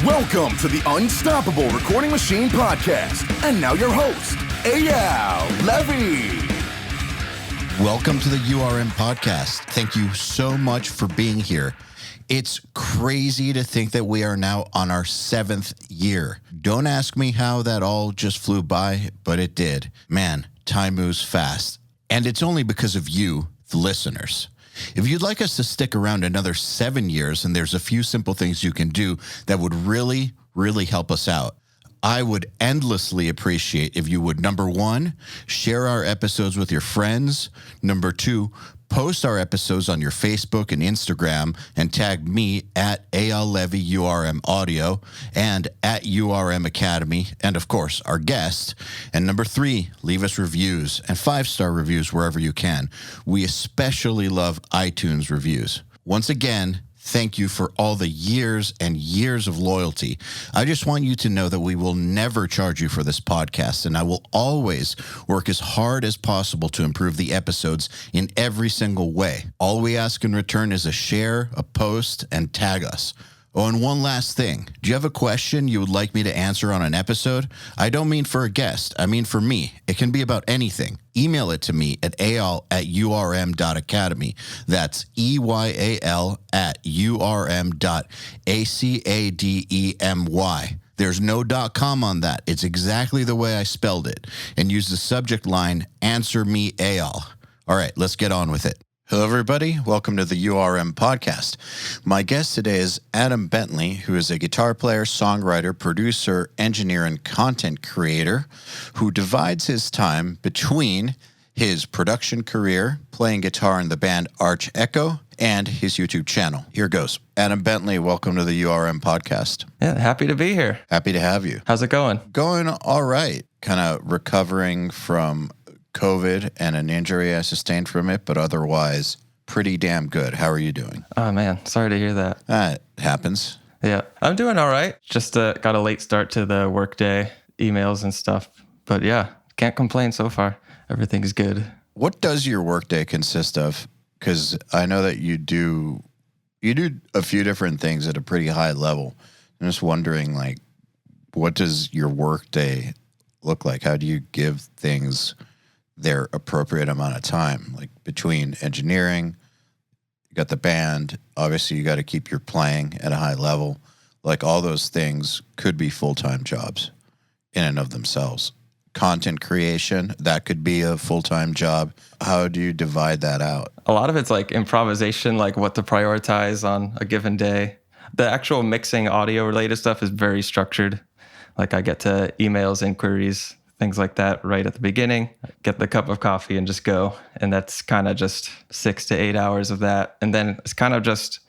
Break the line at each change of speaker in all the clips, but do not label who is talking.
Welcome to the Unstoppable Recording Machine Podcast. And now your host, EYAL Levy.
Welcome to the URM Podcast. Thank you so much for being here. It's crazy to think that we are now on our 7th year. Don't ask me how that all just flew by, but it did. Man, time moves fast. And it's only because of you, the listeners. If you'd like us to stick around another 7 years, and there's a few simple things you can do that would really help us out. I would endlessly appreciate if you would, number 1, share our episodes with your friends. Number 2, post our episodes on your Facebook and Instagram and tag me at EYAL Levy URM Audio and at URM Academy, and of course, our guest. And number 3, leave us reviews and 5-star reviews wherever you can. We especially love iTunes reviews. Once again, thank you for all the years and years of loyalty. I just want you to know that we will never charge you for this podcast, and I will always work as hard as possible to improve the episodes in every single way. All we ask in return is a share, a post, and tag us. Oh, and one last thing. Do you have a question you would like me to answer on an episode? I don't mean for a guest. I mean for me. It can be about anything. Email it to me at eyal@urm.academy. That's EYAL@urm.academy. There's no .com on that. It's exactly the way I spelled it. And use the subject line, Answer Me Eyal. All right, let's get on with it. Hello, everybody. Welcome to the URM Podcast. My guest today is Adam Bentley, who is a guitar player, songwriter, producer, engineer, and content creator who divides his time between his production career, playing guitar in the band Arch Echo, and his YouTube channel. Here goes. Adam Bentley, welcome to the URM Podcast.
Yeah, happy to be here.
Happy to have you.
How's it going?
Going all right. Kind of recovering from COVID and an injury I sustained from it, but otherwise pretty damn good. How are you doing?
Oh, man. Sorry to hear that.
It happens.
Yeah, I'm doing all right. Just got a late start to the workday, emails and stuff. But yeah, can't complain so far. Everything's good.
What does your workday consist of? Because I know that you do a few different things at a pretty high level. I'm just wondering, like, what does your workday look like? How do you give things their appropriate amount of time, like between engineering, you got the band, obviously you got to keep your playing at a high level. Like all those things could be full-time jobs in and of themselves. Content creation, that could be a full-time job. How do you divide that out?
A lot of it's like improvisation, like what to prioritize on a given day. The actual mixing audio related stuff is very structured. Like I get to emails, inquiries, things like that right at the beginning, get the cup of coffee and just go. And that's kind of just 6 to 8 hours of that. And then it's kind of just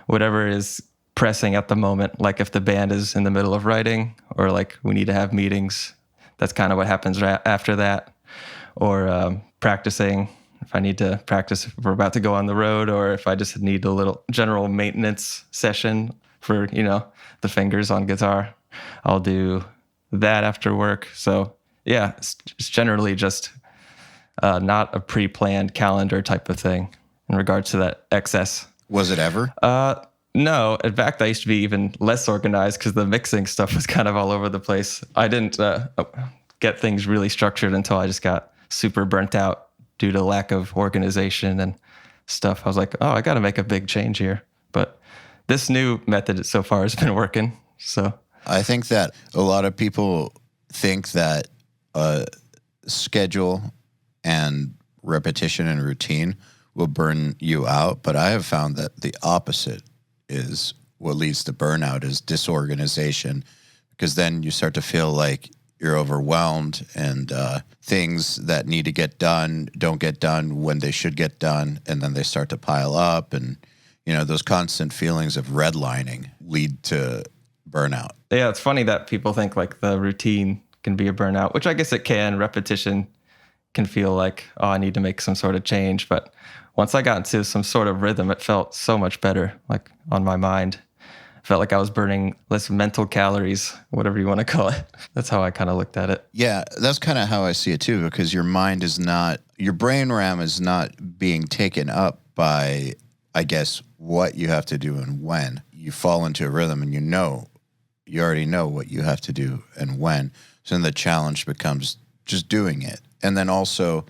whatever is pressing at the moment. Like if the band is in the middle of writing or like we need to have meetings, that's kind of what happens after that. Or practicing, if I need to practice if we're about to go on the road, or if I just need a little general maintenance session for, the fingers on guitar, I'll do that after work. So yeah, it's generally just not a pre-planned calendar type of thing in regards to that excess.
Was it ever?
No. In fact, I used to be even less organized because the mixing stuff was kind of all over the place. I didn't get things really structured until I just got super burnt out due to lack of organization and stuff. I was like, I got to make a big change here. But this new method so far has been working. So
I think that a lot of people think that schedule and repetition and routine will burn you out, but I have found that the opposite is what leads to burnout is disorganization, because then you start to feel like you're overwhelmed and things that need to get done don't get done when they should get done, and then they start to pile up, and those constant feelings of redlining lead to burnout.
Yeah, it's funny that people think like the routine can be a burnout, which I guess it can. Repetition can feel like, I need to make some sort of change. But once I got into some sort of rhythm, it felt so much better, like on my mind. I felt like I was burning less mental calories, whatever you want to call it. That's how I kind of looked at it.
Yeah, that's kind of how I see it too, because your brain RAM is not being taken up by, I guess, what you have to do and when. You fall into a rhythm and You already know what you have to do and when. So then the challenge becomes just doing it. And then also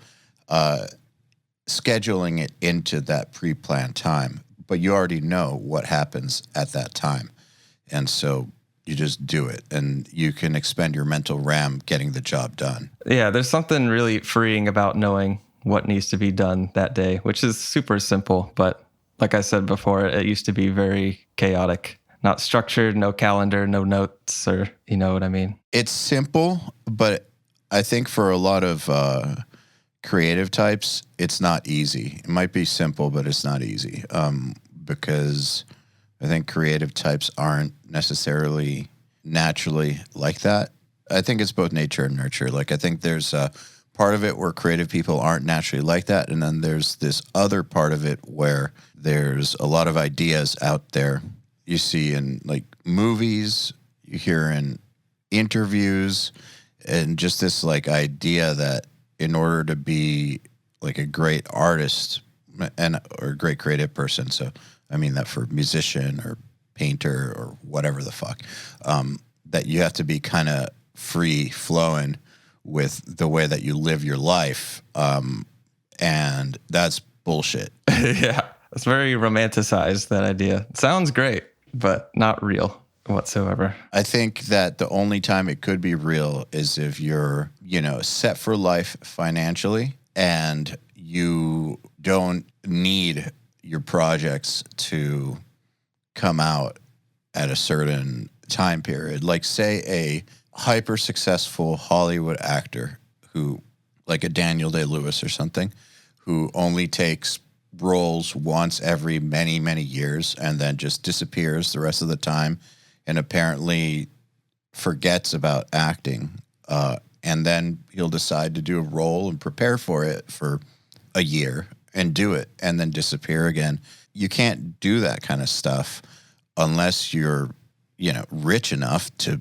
scheduling it into that pre-planned time. But you already know what happens at that time. And so you just do it, and you can expend your mental RAM getting the job done.
Yeah, there's something really freeing about knowing what needs to be done that day, which is super simple. But like I said before, it used to be very chaotic, not structured, no calendar, no notes, or you know what I mean?
It's simple, but I think for a lot of creative types, it's not easy. It might be simple, but it's not easy because I think creative types aren't necessarily naturally like that. I think it's both nature and nurture. Like, I think there's a part of it where creative people aren't naturally like that. And then there's this other part of it where there's a lot of ideas out there. You see in like movies, you hear in interviews, and just this like idea that in order to be like a great artist or a great creative person, so I mean that for musician or painter or whatever the fuck, that you have to be kind of free flowing with the way that you live your life. And that's bullshit.
Yeah, it's very romanticized, that idea. It sounds great, but not real whatsoever.
I think that the only time it could be real is if you're, set for life financially and you don't need your projects to come out at a certain time period. Like, say, a hyper successful Hollywood actor who, like a Daniel Day-Lewis or something, who only takes roles once every many, many years and then just disappears the rest of the time and apparently forgets about acting. And then he'll decide to do a role and prepare for it for a year and do it and then disappear again. You can't do that kind of stuff unless you're, rich enough to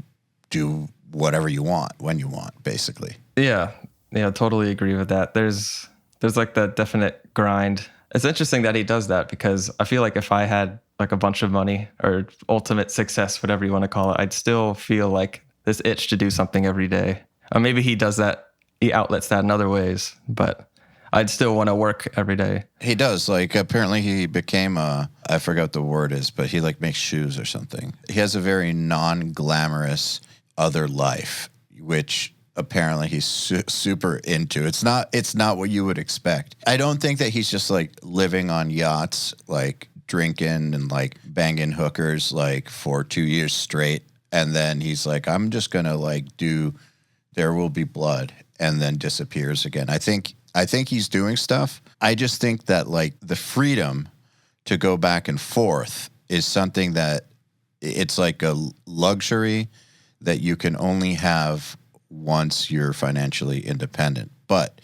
do whatever you want when you want, basically.
Yeah, totally agree with that. There's like that definite grind. It's interesting that he does that because I feel like if I had like a bunch of money or ultimate success, whatever you want to call it, I'd still feel like this itch to do something every day. Or maybe he does that, he outlets that in other ways, but I'd still want to work every day.
He does. Like, apparently he became I forgot what the word is, but he like makes shoes or something. He has a very non-glamorous other life, which apparently he's super into. It's not what you would expect. I don't think that he's just like living on yachts, like drinking and like banging hookers like for 2 years straight. And then he's like, I'm just going to like do There Will Be Blood, and then disappears again. I think he's doing stuff. I just think that like the freedom to go back and forth is something that it's like a luxury that you can only have once you're financially independent. But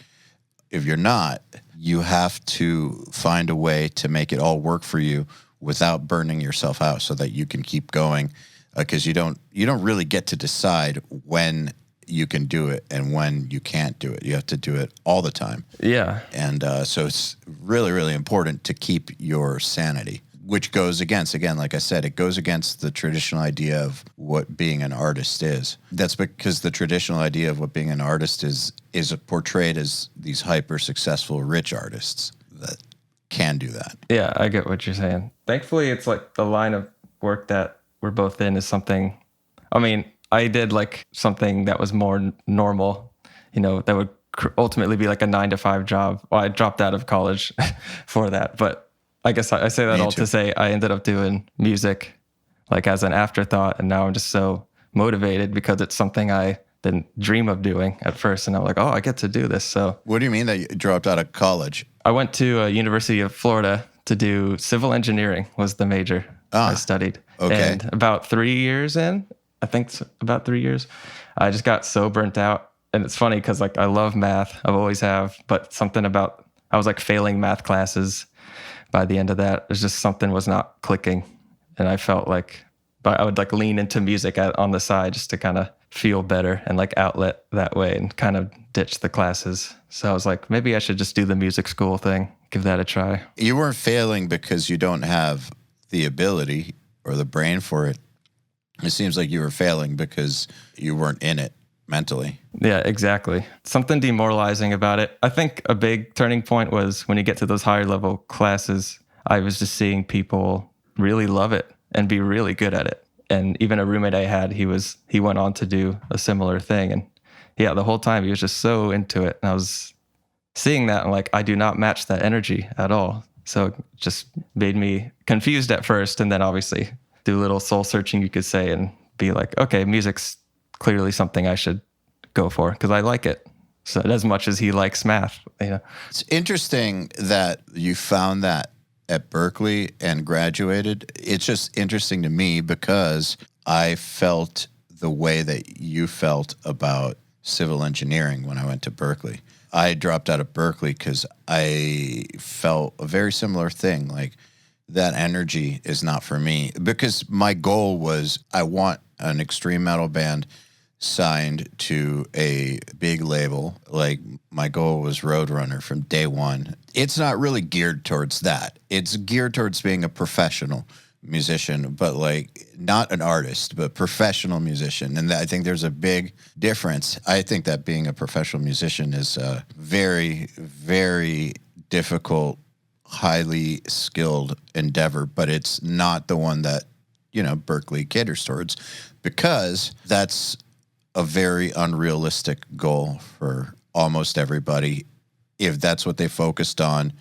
if you're not, you have to find a way to make it all work for you without burning yourself out so that you can keep going, because you don't really get to decide when you can do it and when you can't do it. You have to do it all the time.
Yeah.
And so it's really, really important to keep your sanity, which goes against, again, like I said, it goes against the traditional idea of what being an artist is. That's because the traditional idea of what being an artist is portrayed as these hyper successful rich artists that can do that.
Yeah, I get what you're saying. Thankfully, it's like the line of work that we're both in is something, I mean, I did like something that was more normal, that would ultimately be like a 9-to-5 job. Well, I dropped out of college for that, but I guess I say that
Me
all
too.
to say I ended up doing music like as an afterthought. And now I'm just so motivated because it's something I didn't dream of doing at first. And I'm like, oh, I get to do this. So
What do you mean that you dropped out of college?
I went to University of Florida to do civil engineering was the major I studied.
Okay.
And about 3 years in, I think it's about 3 years, I just got so burnt out. And it's funny because like I love math. I've always have, but something about, I was like failing math classes by the end of that. There's just something was not clicking. And I felt like, but I would like lean into music on the side just to kind of feel better and like outlet that way and kind of ditch the classes. So I was like, maybe I should just do the music school thing, give that a try.
You weren't failing because you don't have the ability or the brain for it. It seems like you were failing because you weren't in it mentally.
Yeah, exactly. Something demoralizing about it. I think a big turning point was when you get to those higher level classes, I was just seeing people really love it and be really good at it. And even a roommate I had, he went on to do a similar thing. And yeah, the whole time he was just so into it. And I was seeing that and like, I do not match that energy at all. So it just made me confused at first. And then obviously do a little soul searching, you could say, and be like, okay, music's clearly something I should go for because I like it. So as much as he likes math, you know.
It's interesting that you found that at Berklee and graduated. It's just interesting to me because I felt the way that you felt about civil engineering when I went to Berklee. I dropped out of Berklee because I felt a very similar thing. Like that energy is not for me because my goal was I want an extreme metal band signed to a big label. Like my goal was Roadrunner from day one. It's not really geared towards that. It's geared towards being a professional musician, but like not an artist, but professional musician. And I think there's a big difference. I think that being a professional musician is a very, very difficult, highly skilled endeavor, but it's not the one that, you know, Berklee caters towards because that's a very unrealistic goal for almost everybody. If that's what they focused on,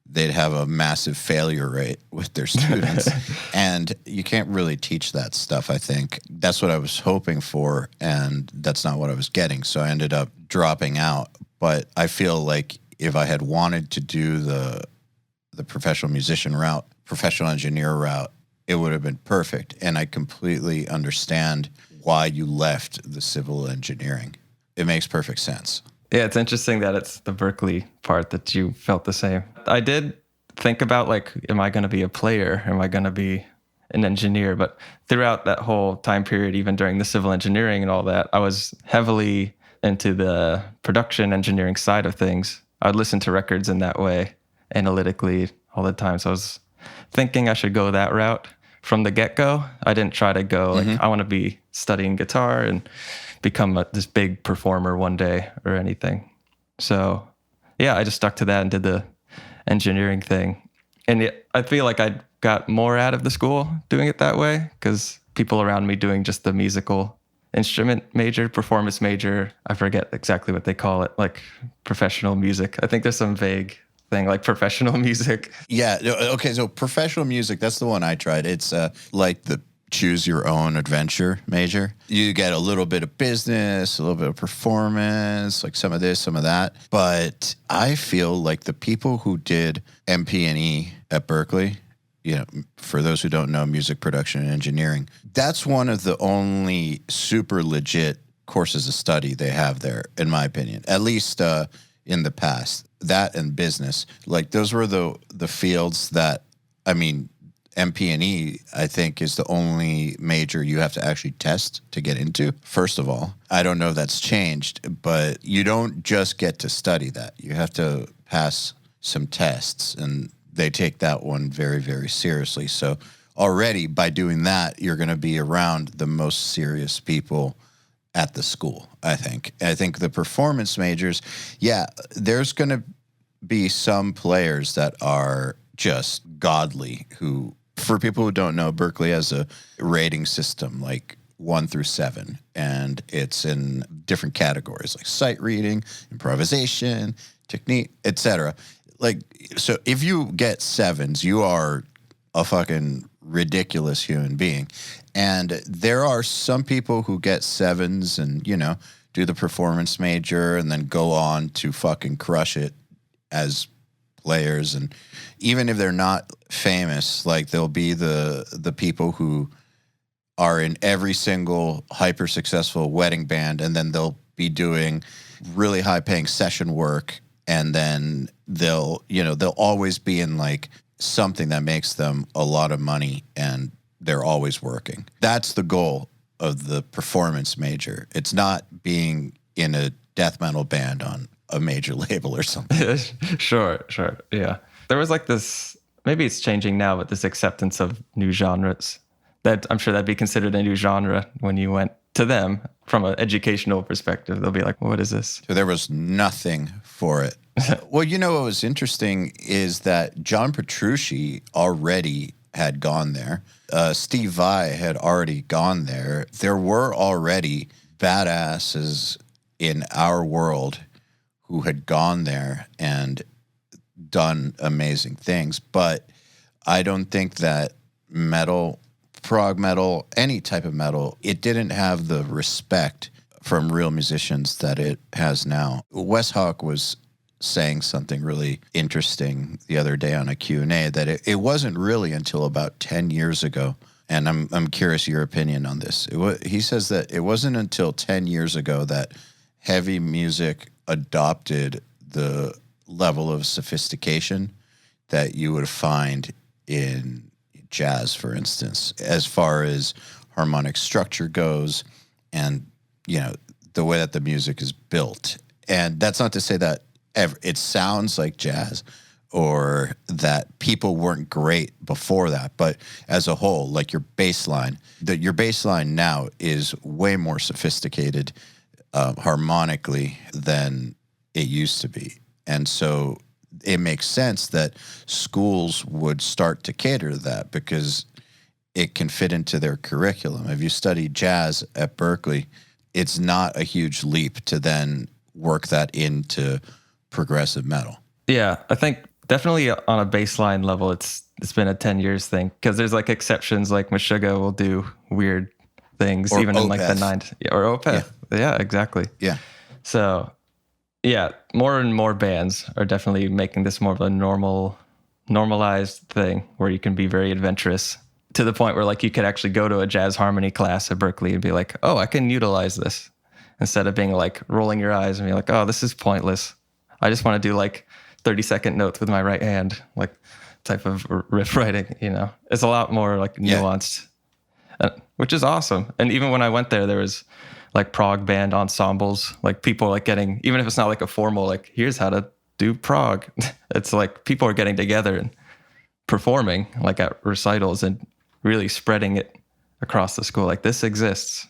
they'd have a massive failure rate with their students. And you can't really teach that stuff, I think. That's what I was hoping for, and that's not what I was getting. So I ended up dropping out. But I feel like if I had wanted to do the professional musician route, professional engineer route, it would have been perfect. And I completely understand why you left the civil engineering. It makes perfect sense.
Yeah, it's interesting that it's the Berklee part that you felt the same. I did think about like, am I going to be a player? Am I going to be an engineer? But throughout that whole time period, even during the civil engineering and all that, I was heavily into the production engineering side of things. I would listen to records in that way, analytically all the time. So I was thinking I should go that route from the get-go. I didn't try to go like, I want to be studying guitar and become this big performer one day or anything. So yeah, I just stuck to that and did the engineering thing. And I feel like I got more out of the school doing it that way because people around me doing just the musical instrument major, performance major, I forget exactly what they call it, like professional music. I think there's some vague thing like professional music.
Yeah. Okay. So professional music, that's the one I tried. It's like the choose your own adventure major. You get a little bit of business, a little bit of performance, like some of this, some of that. But I feel like the people who did MP&E at Berklee, you know, for those who don't know, music production and engineering, that's one of the only super legit courses of study they have there, in my opinion, at least in the past. That and business, like those were the fields that, I mean, MP&E, I think, is the only major you have to actually test to get into, first of all. I don't know if that's changed, but you don't just get to study that. You have to pass some tests, and they take that one very, very seriously. So already by doing that, you're going to be around the most serious people at the school, I think. I think the performance majors, yeah, there's going to be some players that are just godly who, for people who don't know, Berklee has a rating system like 1 through 7, and it's in different categories like sight reading, improvisation, technique, etc. Like, so if you get 7s, you are a fucking ridiculous human being. And there are some people who get 7s and, you know, do the performance major and then go on to fucking crush it as players. And even if they're not famous, like there'll be the people who are in every single hyper successful wedding band, and then they'll be doing really high paying session work, and then they'll always be in like something that makes them a lot of money, and they're always working. That's the goal of the performance major. It's not being in a death metal band on a major label or something.
Sure. Yeah. There was like this, maybe it's changing now, but this acceptance of new genres that I'm sure that'd be considered a new genre when you went to them from an educational perspective. They'll be like, what is this?
So there was nothing for it. Well, what was interesting is that John Petrucci already had gone there. Steve Vai had already gone there. There were already badasses in our world who had gone there and done amazing things. But I don't think that metal, prog metal, any type of metal, it didn't have the respect from real musicians that it has now. Wes Hawk was saying something really interesting the other day on a Q&A, that it wasn't really until about 10 years ago, and I'm curious your opinion on this. He says that it wasn't until 10 years ago that heavy music adopted the level of sophistication that you would find in jazz, for instance, as far as harmonic structure goes and, the way that the music is built. And that's not to say that it sounds like jazz or that people weren't great before that, but as a whole, like your bass line now is way more sophisticated harmonically than it used to be. And so it makes sense that schools would start to cater to that because it can fit into their curriculum. If you study jazz at Berklee, it's not a huge leap to then work that into progressive metal.
Yeah, I think definitely on a baseline level, it's been a 10 years thing because there's like exceptions, like Meshuggah will do weird things, or even Opeth. In like the 90s. Or Opeth. Yeah, exactly.
Yeah.
So, yeah, more and more bands are definitely making this more of a normalized thing where you can be very adventurous to the point where like you could actually go to a jazz harmony class at Berklee and be like, oh, I can utilize this, instead of being like rolling your eyes and be like, oh, this is pointless. I just want to do like 30-second notes with my right hand, like type of riff writing, It's a lot more like nuanced, which is awesome. And even when I went there was like prog band ensembles, like people like getting, even if it's not like a formal, like here's how to do prog. It's like people are getting together and performing like at recitals and really spreading it across the school. Like this exists.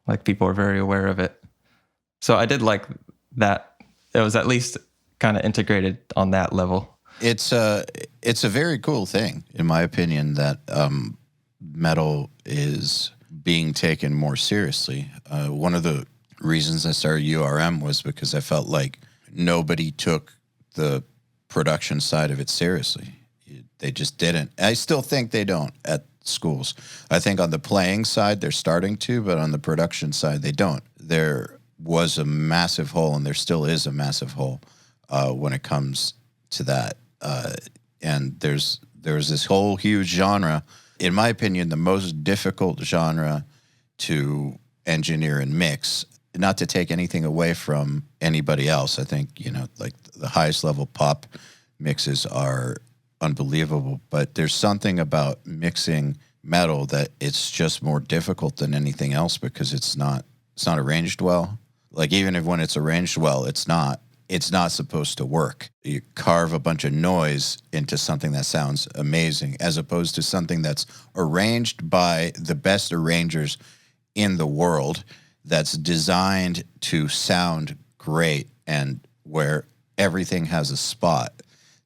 Like people are very aware of it. So I did like that. It was at least kind of integrated on that level.
It's a very cool thing, in my opinion, that metal is being taken more seriously. One of the reasons I started URM was because I felt like nobody took the production side of it seriously. They just didn't. I still think they don't at schools. I think on the playing side, they're starting to, but on the production side, they don't. There was a massive hole, and there still is a massive hole when it comes to that. And there's this whole huge genre. In my opinion, the most difficult genre to engineer and mix, not to take anything away from anybody else. I think, like the highest level pop mixes are unbelievable, but there's something about mixing metal that it's just more difficult than anything else because it's not arranged well. Like even if when it's arranged well, it's not supposed to work. You carve a bunch of noise into something that sounds amazing as opposed to something that's arranged by the best arrangers in the world, that's designed to sound great and where everything has a spot.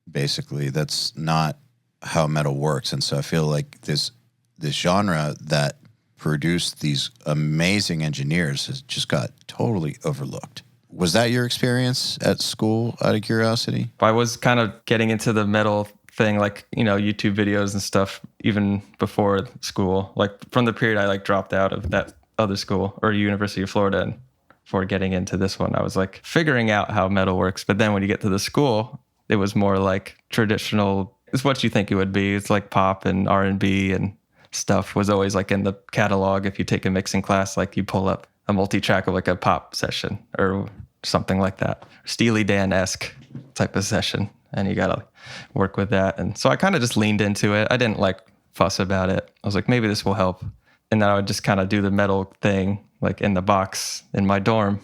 Basically, that's not how metal works. And so I feel like this genre that produced these amazing engineers has just got totally overlooked. Was that your experience at school, out of curiosity?
I was kind of getting into the metal thing, like, YouTube videos and stuff, even before school. Like from the period I like dropped out of that other school or University of Florida, and before getting into this one, I was like figuring out how metal works. But then when you get to the school, it was more like traditional. It's what you think it would be. It's like pop and R&B and stuff was always like in the catalog. If you take a mixing class, like you pull up a multi-track of like a pop session or something like that, Steely Dan-esque type of session, and you gotta work with that. And so I kind of just leaned into it. I didn't like fuss about it. I was like, maybe this will help. And then I would just kind of do the metal thing like in the box in my dorm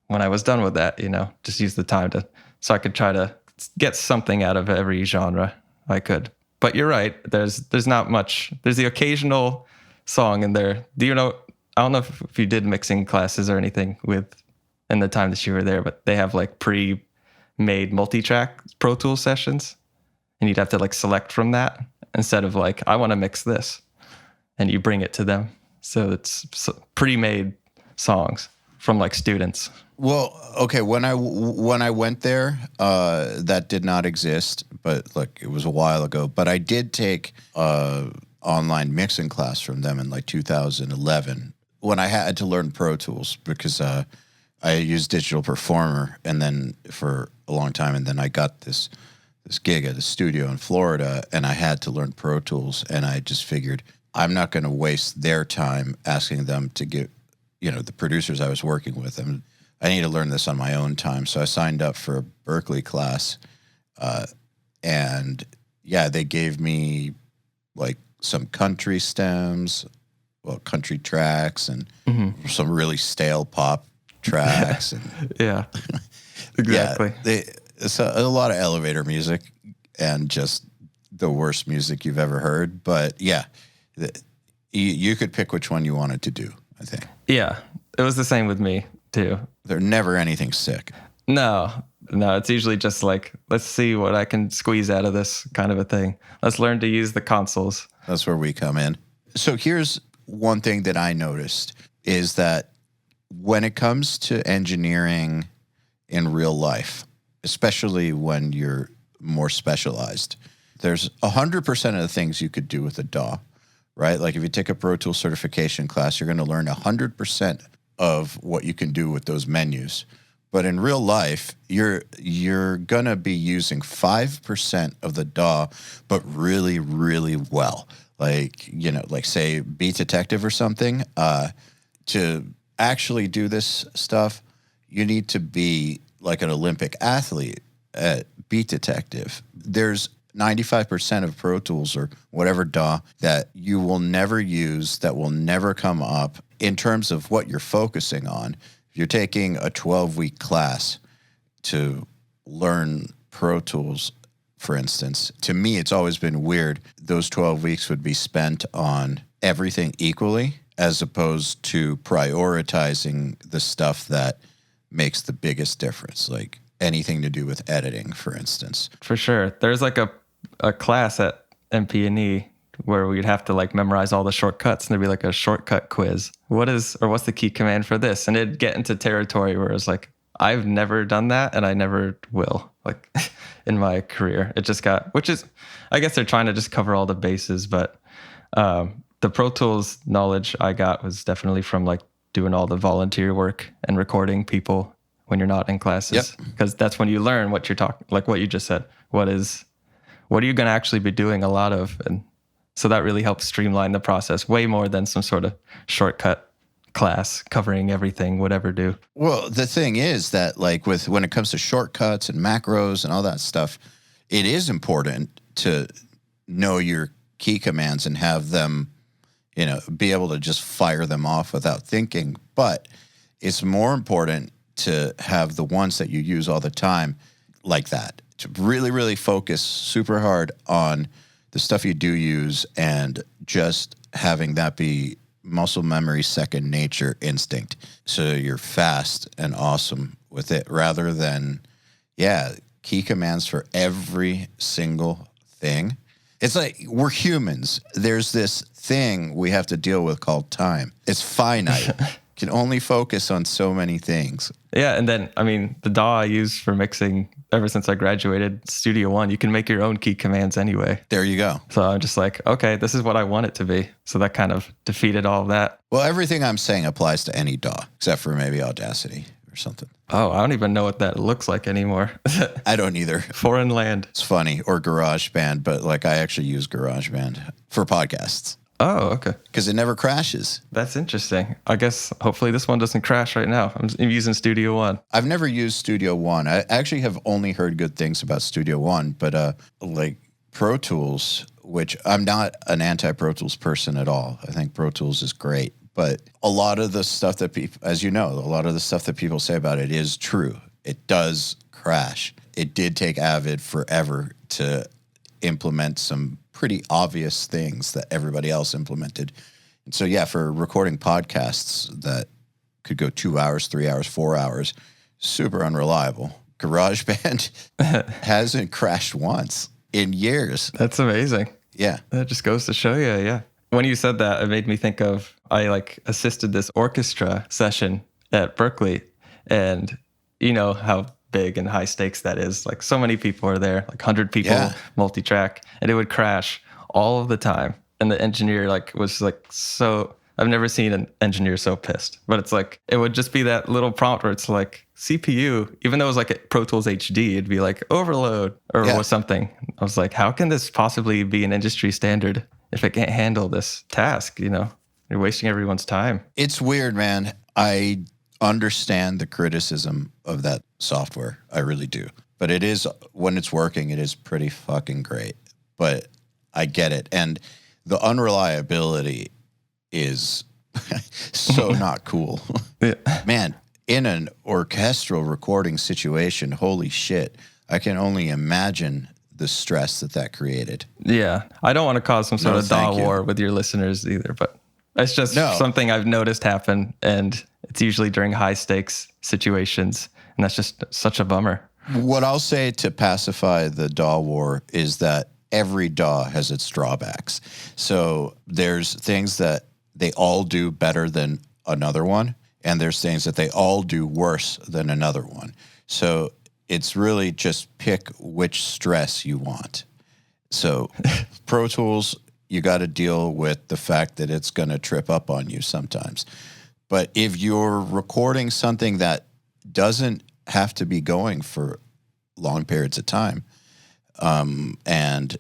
when I was done with that, just use the time so I could try to get something out of every genre I could. But you're right, there's not much. There's the occasional song in there. Do you know? I don't know if you did mixing classes or anything in the time that you were there, but they have like pre-made multi-track Pro Tools sessions, and you'd have to like select from that instead of like, I want to mix this, and you bring it to them. So it's pre-made songs from like students.
Well, okay, when I went there, that did not exist, but like it was a while ago. But I did take online mixing class from them in like 2011 when I had to learn Pro Tools because I used Digital Performer and then for a long time, and then I got this gig at a studio in Florida, and I had to learn Pro Tools, and I just figured I'm not going to waste their time asking them to give, the producers I was working with, I need to learn this on my own time. So I signed up for a Berklee class, and yeah, they gave me like some country stems, country tracks, and some really stale pop tracks, and
yeah, exactly.
Yeah, it's a lot of elevator music and just the worst music you've ever heard. But yeah, you could pick which one you wanted to do, I think.
Yeah, it was the same with me too.
They're never anything sick.
No, it's usually just like, let's see what I can squeeze out of this kind of a thing. Let's learn to use the consoles.
That's where we come in. So here's one thing that I noticed is that when it comes to engineering in real life, especially when you're more specialized, there's 100% of the things you could do with a DAW, right? Like if you take a Pro Tools certification class, you're going to learn 100% of what you can do with those menus. But in real life, you're going to be using 5% of the DAW, but really, really well. Like, like say Beat Detective or something. To actually do this stuff, you need to be like an Olympic athlete at Beat Detective. There's 95% of Pro Tools or whatever DAW that you will never use, that will never come up in terms of what you're focusing on. If you're taking a 12-week class to learn Pro Tools, for instance, to me, it's always been weird. Those 12 weeks would be spent on everything equally as opposed to prioritizing the stuff that makes the biggest difference, like anything to do with editing, for instance.
For sure. There's like a class at MP&E where we'd have to like memorize all the shortcuts, and there'd be like a shortcut quiz. What's the key command for this? And it'd get into territory where it's like, I've never done that and I never will, like in my career. It just which is, I guess they're trying to just cover all the bases, but the Pro Tools knowledge I got was definitely from like doing all the volunteer work and recording people when you're not in classes, because that's when you learn what you're talking, like what you just said. What are you going to actually be doing a lot of? And so that really helps streamline the process way more than some sort of shortcut class covering everything, whatever do.
Well, the thing is that like when it comes to shortcuts and macros and all that stuff, it is important to know your key commands and have them, be able to just fire them off without thinking. But it's more important to have the ones that you use all the time like that, to really, really focus super hard on the stuff you do use and just having that be muscle memory, second nature, instinct. So you're fast and awesome with it rather than, key commands for every single thing. It's like we're humans. There's this thing we have to deal with called time. It's finite. Can only focus on so many things.
Yeah, and then, the DAW I use for mixing ever since I graduated, Studio One, you can make your own key commands anyway.
There you go.
So I'm just like, okay, this is what I want it to be. So that kind of defeated all of that.
Well, everything I'm saying applies to any DAW, except for maybe Audacity or something.
Oh, I don't even know what that looks like anymore.
I don't either.
Foreign land.
It's funny. Or GarageBand, but like I actually use GarageBand for podcasts.
Oh, okay.
Because it never crashes.
That's interesting. I guess hopefully this one doesn't crash right now. I'm using Studio One.
I've never used Studio One. I actually have only heard good things about Studio One, but like Pro Tools, which I'm not an anti-Pro Tools person at all. I think Pro Tools is great. But a lot of the stuff that people, as you know, a lot of the stuff that people say about it is true. It does crash. It did take Avid forever to implement some pretty obvious things that everybody else implemented So yeah, for recording podcasts that could go 2 hours, 3 hours, 4 hours, super unreliable. GarageBand hasn't crashed once in years.
That's amazing.
Yeah.
That just goes to show you, yeah. When you said that, it made me think of, I like assisted this orchestra session at Berklee, and you know how big and high stakes that is. Like so many people are there, like 100 people, multi-track, and it would crash all of the time. And the engineer was so, I've never seen an engineer so pissed, but it's like, it would just be that little prompt where it's like CPU, even though it was like a Pro Tools HD, it'd be like overload or something. I was like, how can this possibly be an industry standard if it can't handle this task? You know, you're wasting everyone's time.
It's weird, man. I understand the criticism of that software. I really do. But it is, when it's working, it is pretty fucking great. But I get it. And the unreliability is so not cool.
Yeah.
Man, in an orchestral recording situation, holy shit, I can only imagine the stress that created.
Yeah. I don't want to cause some sort of DAW war with your listeners either, but it's just something I've noticed happen, and it's usually during high stakes situations, and that's just such a bummer.
What I'll say to pacify the DAW war is that every DAW has its drawbacks. So there's things that they all do better than another one, and there's things that they all do worse than another one. So it's really just pick which stress you want. So Pro Tools, you got to deal with the fact that it's going to trip up on you sometimes. But if you're recording something that doesn't have to be going for long periods of time, and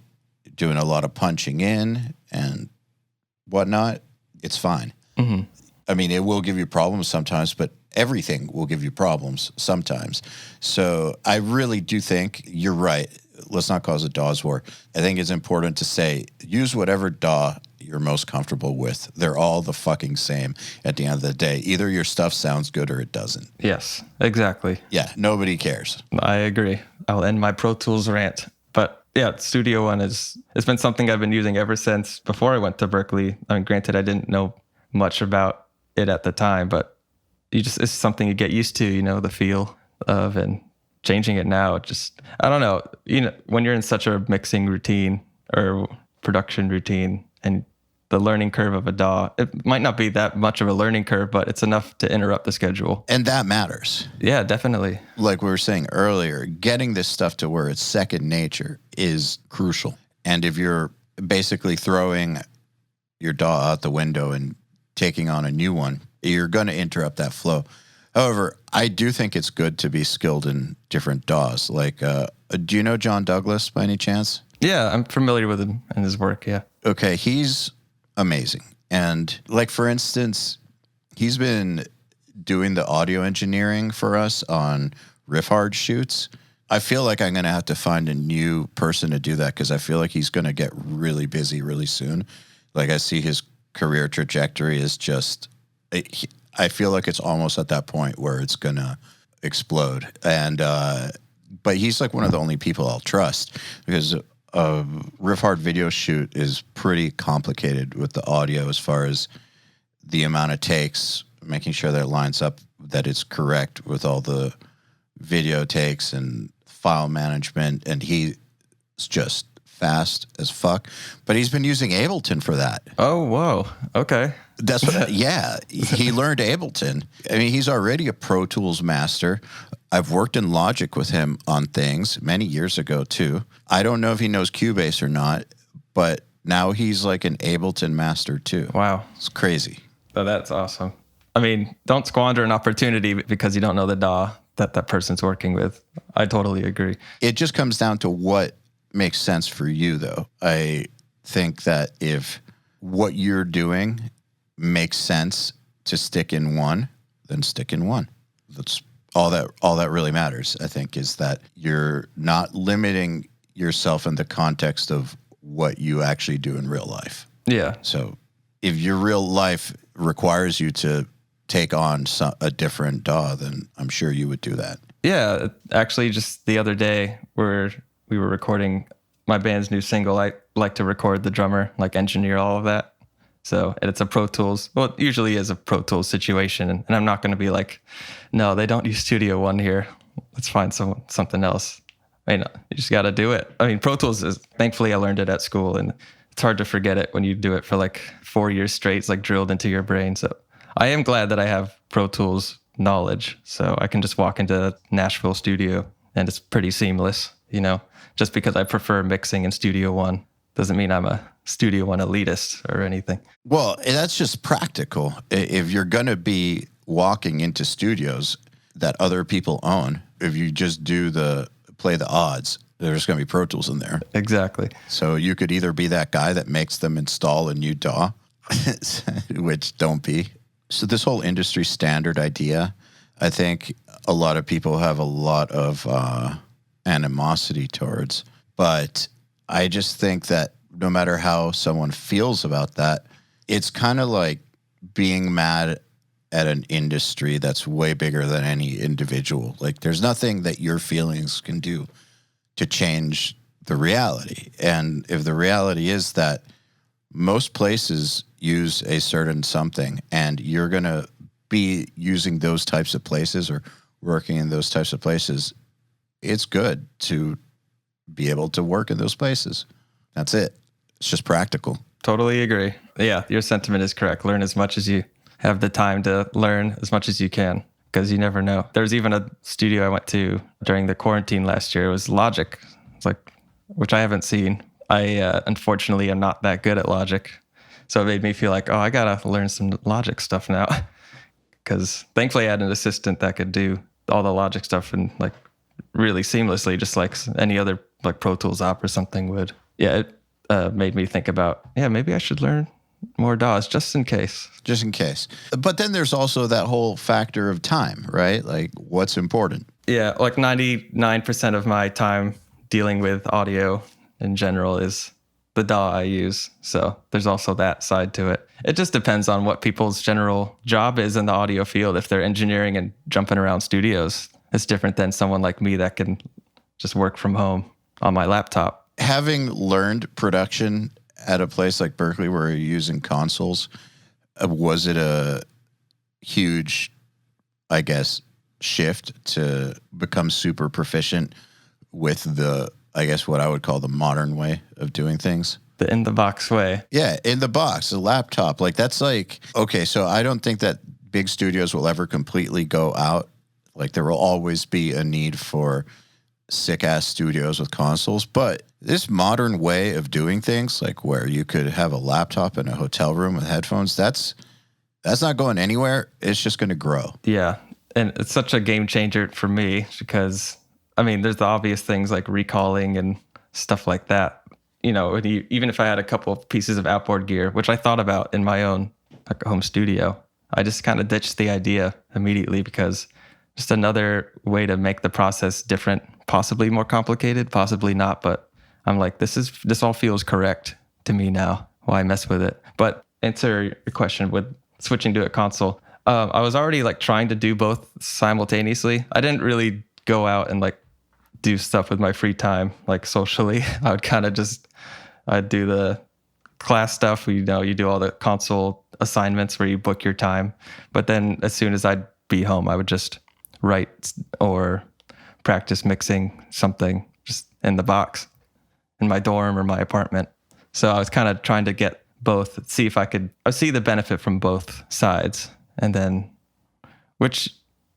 doing a lot of punching in and whatnot, it's fine.
Mm-hmm.
I mean, it will give you problems sometimes, but everything will give you problems sometimes. So I really do think you're right. Let's not cause a DAWs war. I think it's important to say, use whatever DAW you're most comfortable with. They're all the fucking same at the end of the day. Either your stuff sounds good or it doesn't.
Yes, exactly.
Yeah, nobody cares.
I agree. I'll end my Pro Tools rant. But yeah, Studio One it's been something I've been using ever since before I went to Berklee. I mean, granted, I didn't know much about it at the time, but it's something you get used to, you know, the feel of, and changing it now, I don't know, you know, when you're in such a mixing routine or production routine, and the learning curve of a DAW, it might not be that much of a learning curve, but it's enough to interrupt the schedule.
And that matters.
Yeah, definitely.
Like we were saying earlier, getting this stuff to where it's second nature is crucial. And if you're basically throwing your DAW out the window and taking on a new one, you're going to interrupt that flow. However, I do think it's good to be skilled in different DAWs. Like, do you know John Douglas by any chance?
Yeah, I'm familiar with him and his work, yeah.
Okay, he's amazing. And like, for instance, he's been doing the audio engineering for us on Riff Hard shoots. I feel like I'm going to have to find a new person to do that, because I feel like he's going to get really busy really soon. Like, I see his career trajectory is just, I feel like it's almost at that point where it's going to explode. And, but he's like one of the only people I'll trust, because a Riff Hard video shoot is pretty complicated with the audio as far as the amount of takes, making sure that it lines up, that it's correct with all the video takes and file management. And he's just fast as fuck, but he's been using Ableton for that.
Oh, whoa. Okay.
That's what, yeah. He learned Ableton. I mean, he's already a Pro Tools master. I've worked in Logic with him on things many years ago too. I don't know if he knows Cubase or not, but now he's like an Ableton master too.
Wow.
It's crazy.
Oh, that's awesome. I mean, don't squander an opportunity because you don't know the DAW that person's working with. I totally agree.
It just comes down to what makes sense for you, though. I think that if what you're doing makes sense to stick in one, then stick in one. That's all that really matters, I think, is that you're not limiting yourself in the context of what you actually do in real life.
Yeah.
So if your real life requires you to take on a different DAW, then I'm sure you would do that.
Yeah. Actually, just the other day where we were recording my band's new single, I like to record the drummer, like engineer all of that. So, and it's a Pro Tools. Well, it usually is a Pro Tools situation. And I'm not going to be like, no, they don't use Studio One here. Let's find something else. I mean, you just got to do it. I mean, Pro Tools is, thankfully I learned it at school, and it's hard to forget it when you do it for like 4 years straight. It's like drilled into your brain. So I am glad that I have Pro Tools knowledge. So I can just walk into Nashville studio and it's pretty seamless, just because I prefer mixing in Studio One doesn't mean I'm a Studio One elitist or anything.
Well, that's just practical. If you're going to be walking into studios that other people own, if you just play the odds, there's going to be Pro Tools in there.
Exactly.
So you could either be that guy that makes them install a new DAW, which don't be. So this whole industry standard idea, I think a lot of people have a lot of animosity towards, but I just think that no matter how someone feels about that, it's kind of like being mad at an industry that's way bigger than any individual. Like there's nothing that your feelings can do to change the reality. And if the reality is that most places use a certain something and you're going to be using those types of places or working in those types of places, it's good to be able to work in those places. That's it. It's just practical.
Totally agree. Yeah, your sentiment is correct. Learn as much as you have the time to learn as much as you can, because you never know. There's even a studio I went to during the quarantine last year. It was Logic. It's like, which I haven't seen. I unfortunately am not that good at Logic. So it made me feel like, I got to learn some Logic stuff now. Because thankfully I had an assistant that could do all the Logic stuff and like really seamlessly, just like any other like Pro Tools app or something would. Yeah, it made me think about, maybe I should learn more DAWs just in case.
Just in case. But then there's also that whole factor of time, right? Like what's important?
Yeah, like 99% of my time dealing with audio in general is the DAW I use. So there's also that side to it. It just depends on what people's general job is in the audio field. If they're engineering and jumping around studios, it's different than someone like me that can just work from home on my laptop.
Having learned production at a place like Berklee where you're using consoles, was it a huge, I guess, shift to become super proficient with the, I guess, what I would call the modern way of doing things?
The in-the-box way.
Yeah, in the box, a laptop. Like, that's like, okay, so I don't think that big studios will ever completely go out. Like, there will always be a need for sick-ass studios with consoles. But this modern way of doing things, like where you could have a laptop in a hotel room with headphones, that's not going anywhere. It's just going to grow.
Yeah, and it's such a game changer for me because, I mean, there's the obvious things like recalling and stuff like that. Even if I had a couple of pieces of outboard gear, which I thought about in my own like home studio, I just kind of ditched the idea immediately because just another way to make the process different, possibly more complicated, possibly not. But I'm like, this all feels correct to me now. Why mess with it? But answer your question with switching to a console. I was already like trying to do both simultaneously. I didn't really go out and like do stuff with my free time, like socially. I would kind of I'd do the class stuff. You do all the console assignments where you book your time. But then as soon as I'd be home, I would just write or practice mixing something just in the box in my dorm or my apartment. So I was kind of trying to get both, see if I see the benefit from both sides. And then, which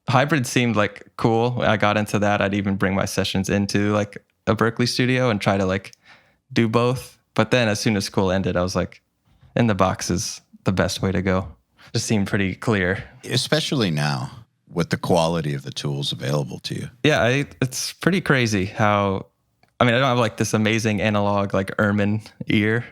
hybrid seemed like cool. I got into that. I'd even bring my sessions into like a Berklee studio and try to like do both. But then as soon as school ended, I was like, in the box is the best way to go. Just seemed pretty clear.
Especially now with the quality of the tools available to you.
Yeah, it's pretty crazy how, I mean, I don't have like this amazing analog like ermine ear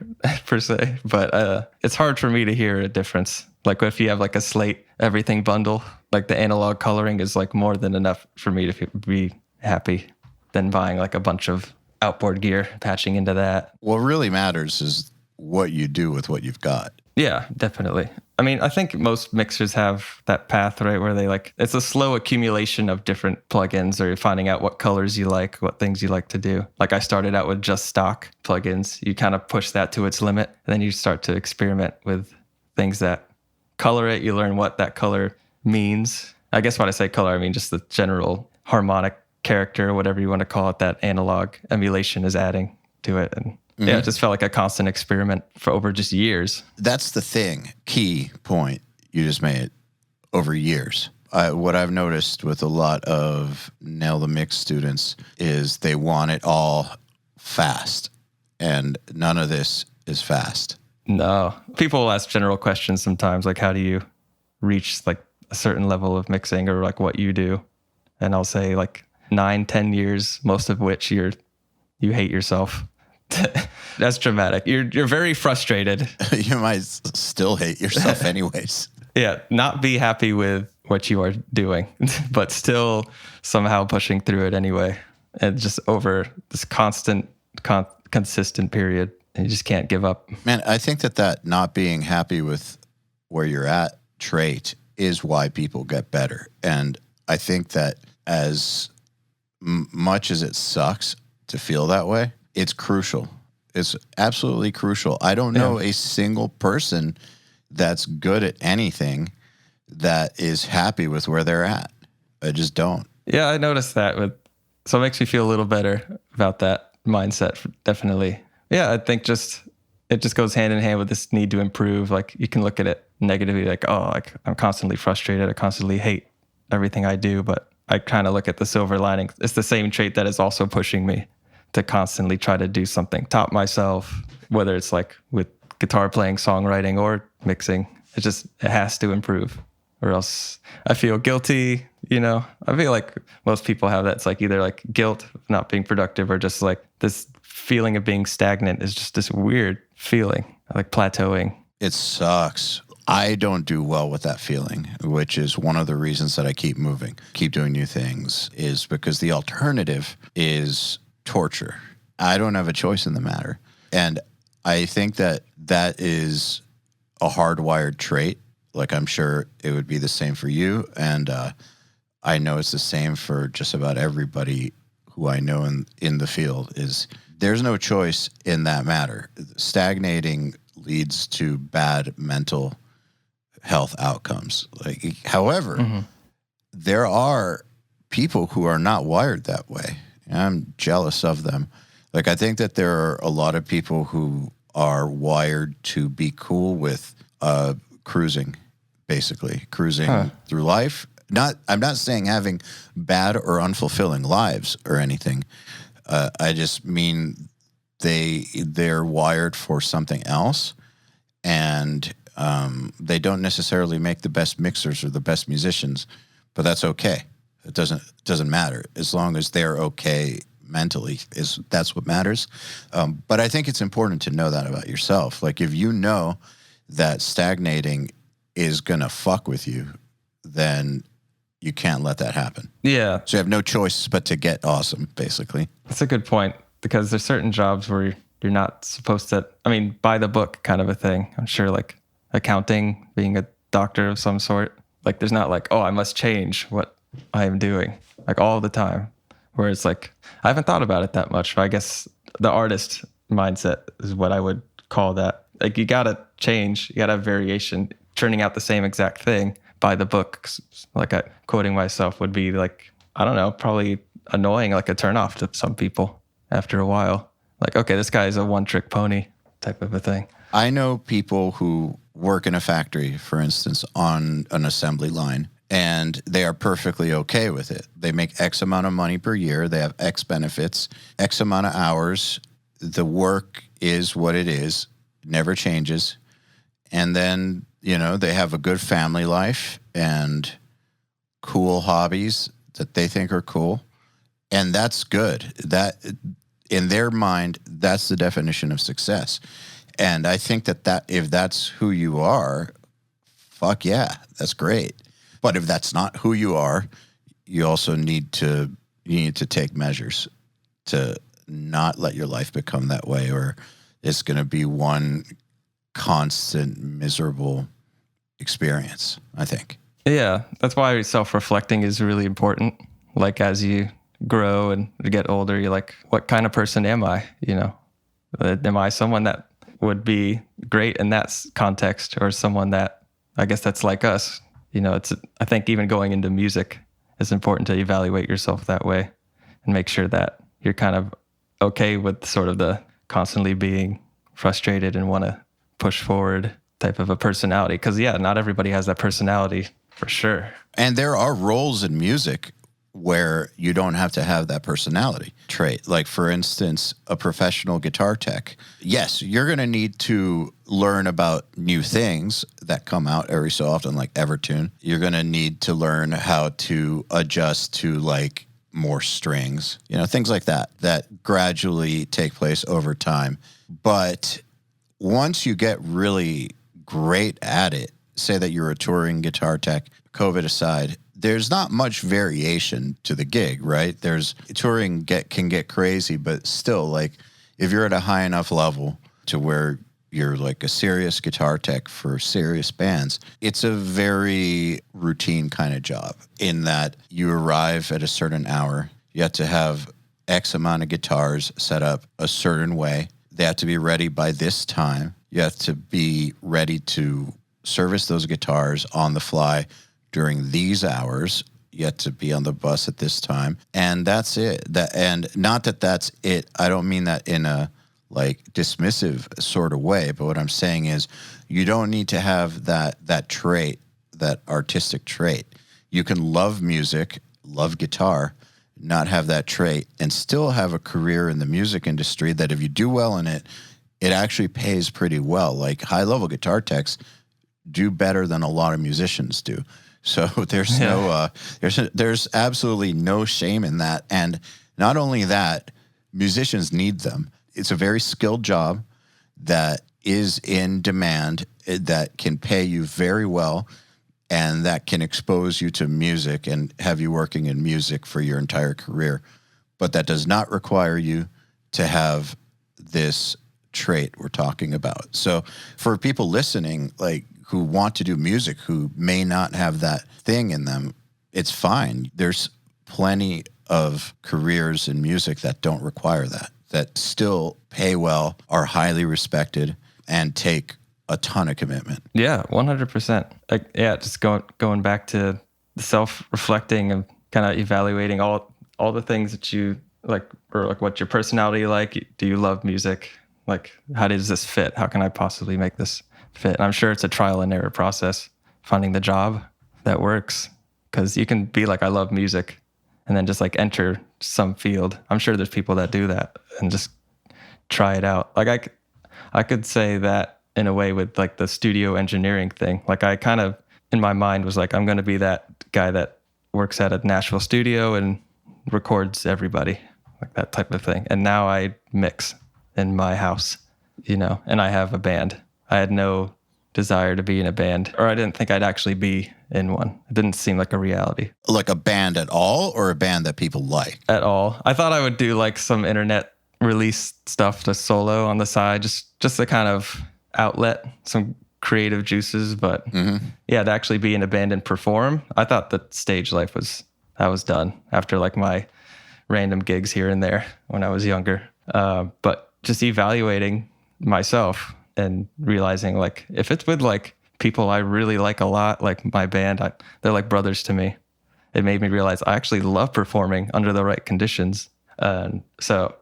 per se, but it's hard for me to hear a difference. Like if you have like a slate everything bundle, like the analog coloring is like more than enough for me to be happy than buying like a bunch of outboard gear, patching into that.
What really matters is what you do with what you've got.
Yeah, definitely. I mean, I think most mixers have that path, right? Where they like, it's a slow accumulation of different plugins, or you're finding out what colors you like, what things you like to do. Like I started out with just stock plugins. You kind of push that to its limit, and then you start to experiment with things that color it. You learn what that color means. I guess when I say color, I mean just the general harmonic character, whatever you want to call it, that analog emulation is adding to it. And yeah, it just felt like a constant experiment for over just years.
That's the thing, key point you just made, over years. What I've noticed with a lot of Nail the Mix students is they want it all fast, and none of this is fast.
No. People will ask general questions sometimes, like how do you reach like a certain level of mixing, or like what you do? And I'll say like 9-10 years, most of which you hate yourself. That's dramatic. You're very frustrated.
You might still hate yourself anyways.
Yeah, not be happy with what you are doing, but still somehow pushing through it anyway. And just over this consistent period, and you just can't give up.
Man, I think that not being happy with where you're at trait is why people get better. And I think that as much as it sucks to feel that way, it's crucial. It's absolutely crucial. I don't know a single person that's good at anything that is happy with where they're at. I just don't.
Yeah, I noticed that. So it makes me feel a little better about that mindset, definitely. Yeah, I think it just goes hand in hand with this need to improve. Like you can look at it negatively, like, oh, like I'm constantly frustrated. I constantly hate everything I do, but I kind of look at the silver lining. It's the same trait that is also pushing me to constantly try to do something, top myself, whether it's like with guitar playing, songwriting, or mixing. It has to improve, or else I feel guilty. I feel like most people have that. It's like either like guilt of not being productive, or just like this feeling of being stagnant is just this weird feeling, like plateauing.
It sucks. I don't do well with that feeling, which is one of the reasons that I keep moving, keep doing new things, is because the alternative is torture. I don't have a choice in the matter. And I think that is a hardwired trait. Like I'm sure it would be the same for you. And I know it's the same for just about everybody who I know in the field. Is there's no choice in that matter. Stagnating leads to bad mental health outcomes. However, there are people who are not wired that way. I'm jealous of them. Like, I think that there are a lot of people who are wired to be cool with cruising, basically cruising through life. I'm not saying having bad or unfulfilling lives or anything. I just mean they're wired for something else, and they don't necessarily make the best mixers or the best musicians, but that's okay. It doesn't matter as long as they're okay mentally. That's what matters. But I think it's important to know that about yourself. Like if you know that stagnating is gonna fuck with you, then you can't let that happen.
Yeah.
So you have no choice but to get awesome, basically.
That's a good point, because there's certain jobs where you're not supposed to, by the book kind of a thing. I'm sure like accounting, being a doctor of some sort, like there's not like, oh, I must change what I am doing like all the time. Whereas like, I haven't thought about it that much. I guess the artist mindset is what I would call that. Like you gotta change, you gotta have variation. Turning out the same exact thing by the book, like quoting myself, would be like, I don't know, probably annoying, like a turnoff to some people after a while. Like, okay, this guy is a one-trick pony type of a thing.
I know people who work in a factory, for instance, on an assembly line, and they are perfectly okay with it. They make X amount of money per year. They have X benefits, X amount of hours. The work is what it is, never changes. And then, they have a good family life and cool hobbies that they think are cool. And that's good. That, in their mind, that's the definition of success. And I think that if that's who you are, fuck yeah, that's great. But if that's not who you are, you also need to take measures to not let your life become that way, or it's going to be one constant miserable experience, I think.
Yeah, that's why self-reflecting is really important. Like as you grow and get older, you're like, what kind of person am I? Am I someone that would be great in that context, or someone that, I guess that's like us. I think even going into music, it's important to evaluate yourself that way and make sure that you're kind of okay with sort of the constantly being frustrated and want to push forward type of a personality. Because, not everybody has that personality for sure.
And there are roles in music where you don't have to have that personality trait. Like, for instance, a professional guitar tech. Yes, you're going to need to learn about new things that come out every so often, like Evertune. You're going to need to learn how to adjust to like more strings, things like that gradually take place over time. But once you get really great at it, say that you're a touring guitar tech, COVID aside, there's not much variation to the gig, right? Touring can get crazy, but still, like, if you're at a high enough level to where you're like a serious guitar tech for serious bands, it's a very routine kind of job in that you arrive at a certain hour. You have to have X amount of guitars set up a certain way. They have to be ready by this time. You have to be ready to service those guitars on the fly during these hours. You have to be on the bus at this time. And that's it. And not that that's it. I don't mean that in a like dismissive sort of way, but what I'm saying is you don't need to have that trait, that artistic trait. You can love music, love guitar, not have that trait, and still have a career in the music industry that if you do well in it, it actually pays pretty well. Like high-level guitar techs do better than a lot of musicians do. So there's there's absolutely no shame in that. And not only that, musicians need them. It's a very skilled job that is in demand, that can pay you very well, and that can expose you to music and have you working in music for your entire career. But that does not require you to have this trait we're talking about. So for people listening, like, who want to do music, who may not have that thing in them, it's fine. There's plenty of careers in music that don't require that still pay well, are highly respected, and take a ton of commitment.
Yeah, 100%. Just going back to the self-reflecting and kind of evaluating all the things that you like, or like what's your personality like? Do you love music? Like, how does this fit? How can I possibly make this fit? And I'm sure it's a trial and error process, finding the job that works, because you can be like, I love music, and then just like enter some field. I'm sure there's people that do that and just try it out. Like I could say that in a way with like the studio engineering thing. Like I kind of, in my mind, was like, I'm going to be that guy that works at a Nashville studio and records everybody, like that type of thing. And now I mix in my house, and I have a band. I had no desire to be in a band, or I didn't think I'd actually be in one. It didn't seem like a reality.
Like a band at all, or a band that people like?
At all. I thought I would do like some internet release stuff to solo on the side, just to kind of outlet some creative juices. But to actually be in a band and perform, I thought the stage life I was done after like my random gigs here and there when I was younger. But just evaluating myself and realizing, like, if it's with like people I really like a lot, like my band, they're like brothers to me. It made me realize I actually love performing under the right conditions. So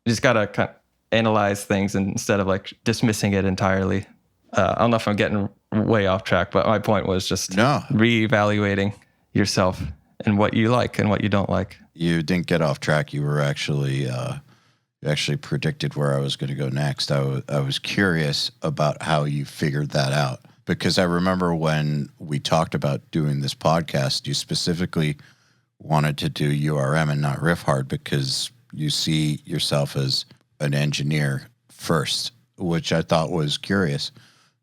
you just got to kind of analyze things instead of like dismissing it entirely. I don't know if I'm getting way off track, but my point was just reevaluating yourself and what you like and what you don't like.
You didn't get off track. You were actually... You actually predicted where I was going to go next. I was curious about how you figured that out, because I remember when we talked about doing this podcast, you specifically wanted to do URM and not riff hard because you see yourself as an engineer first, which I thought was curious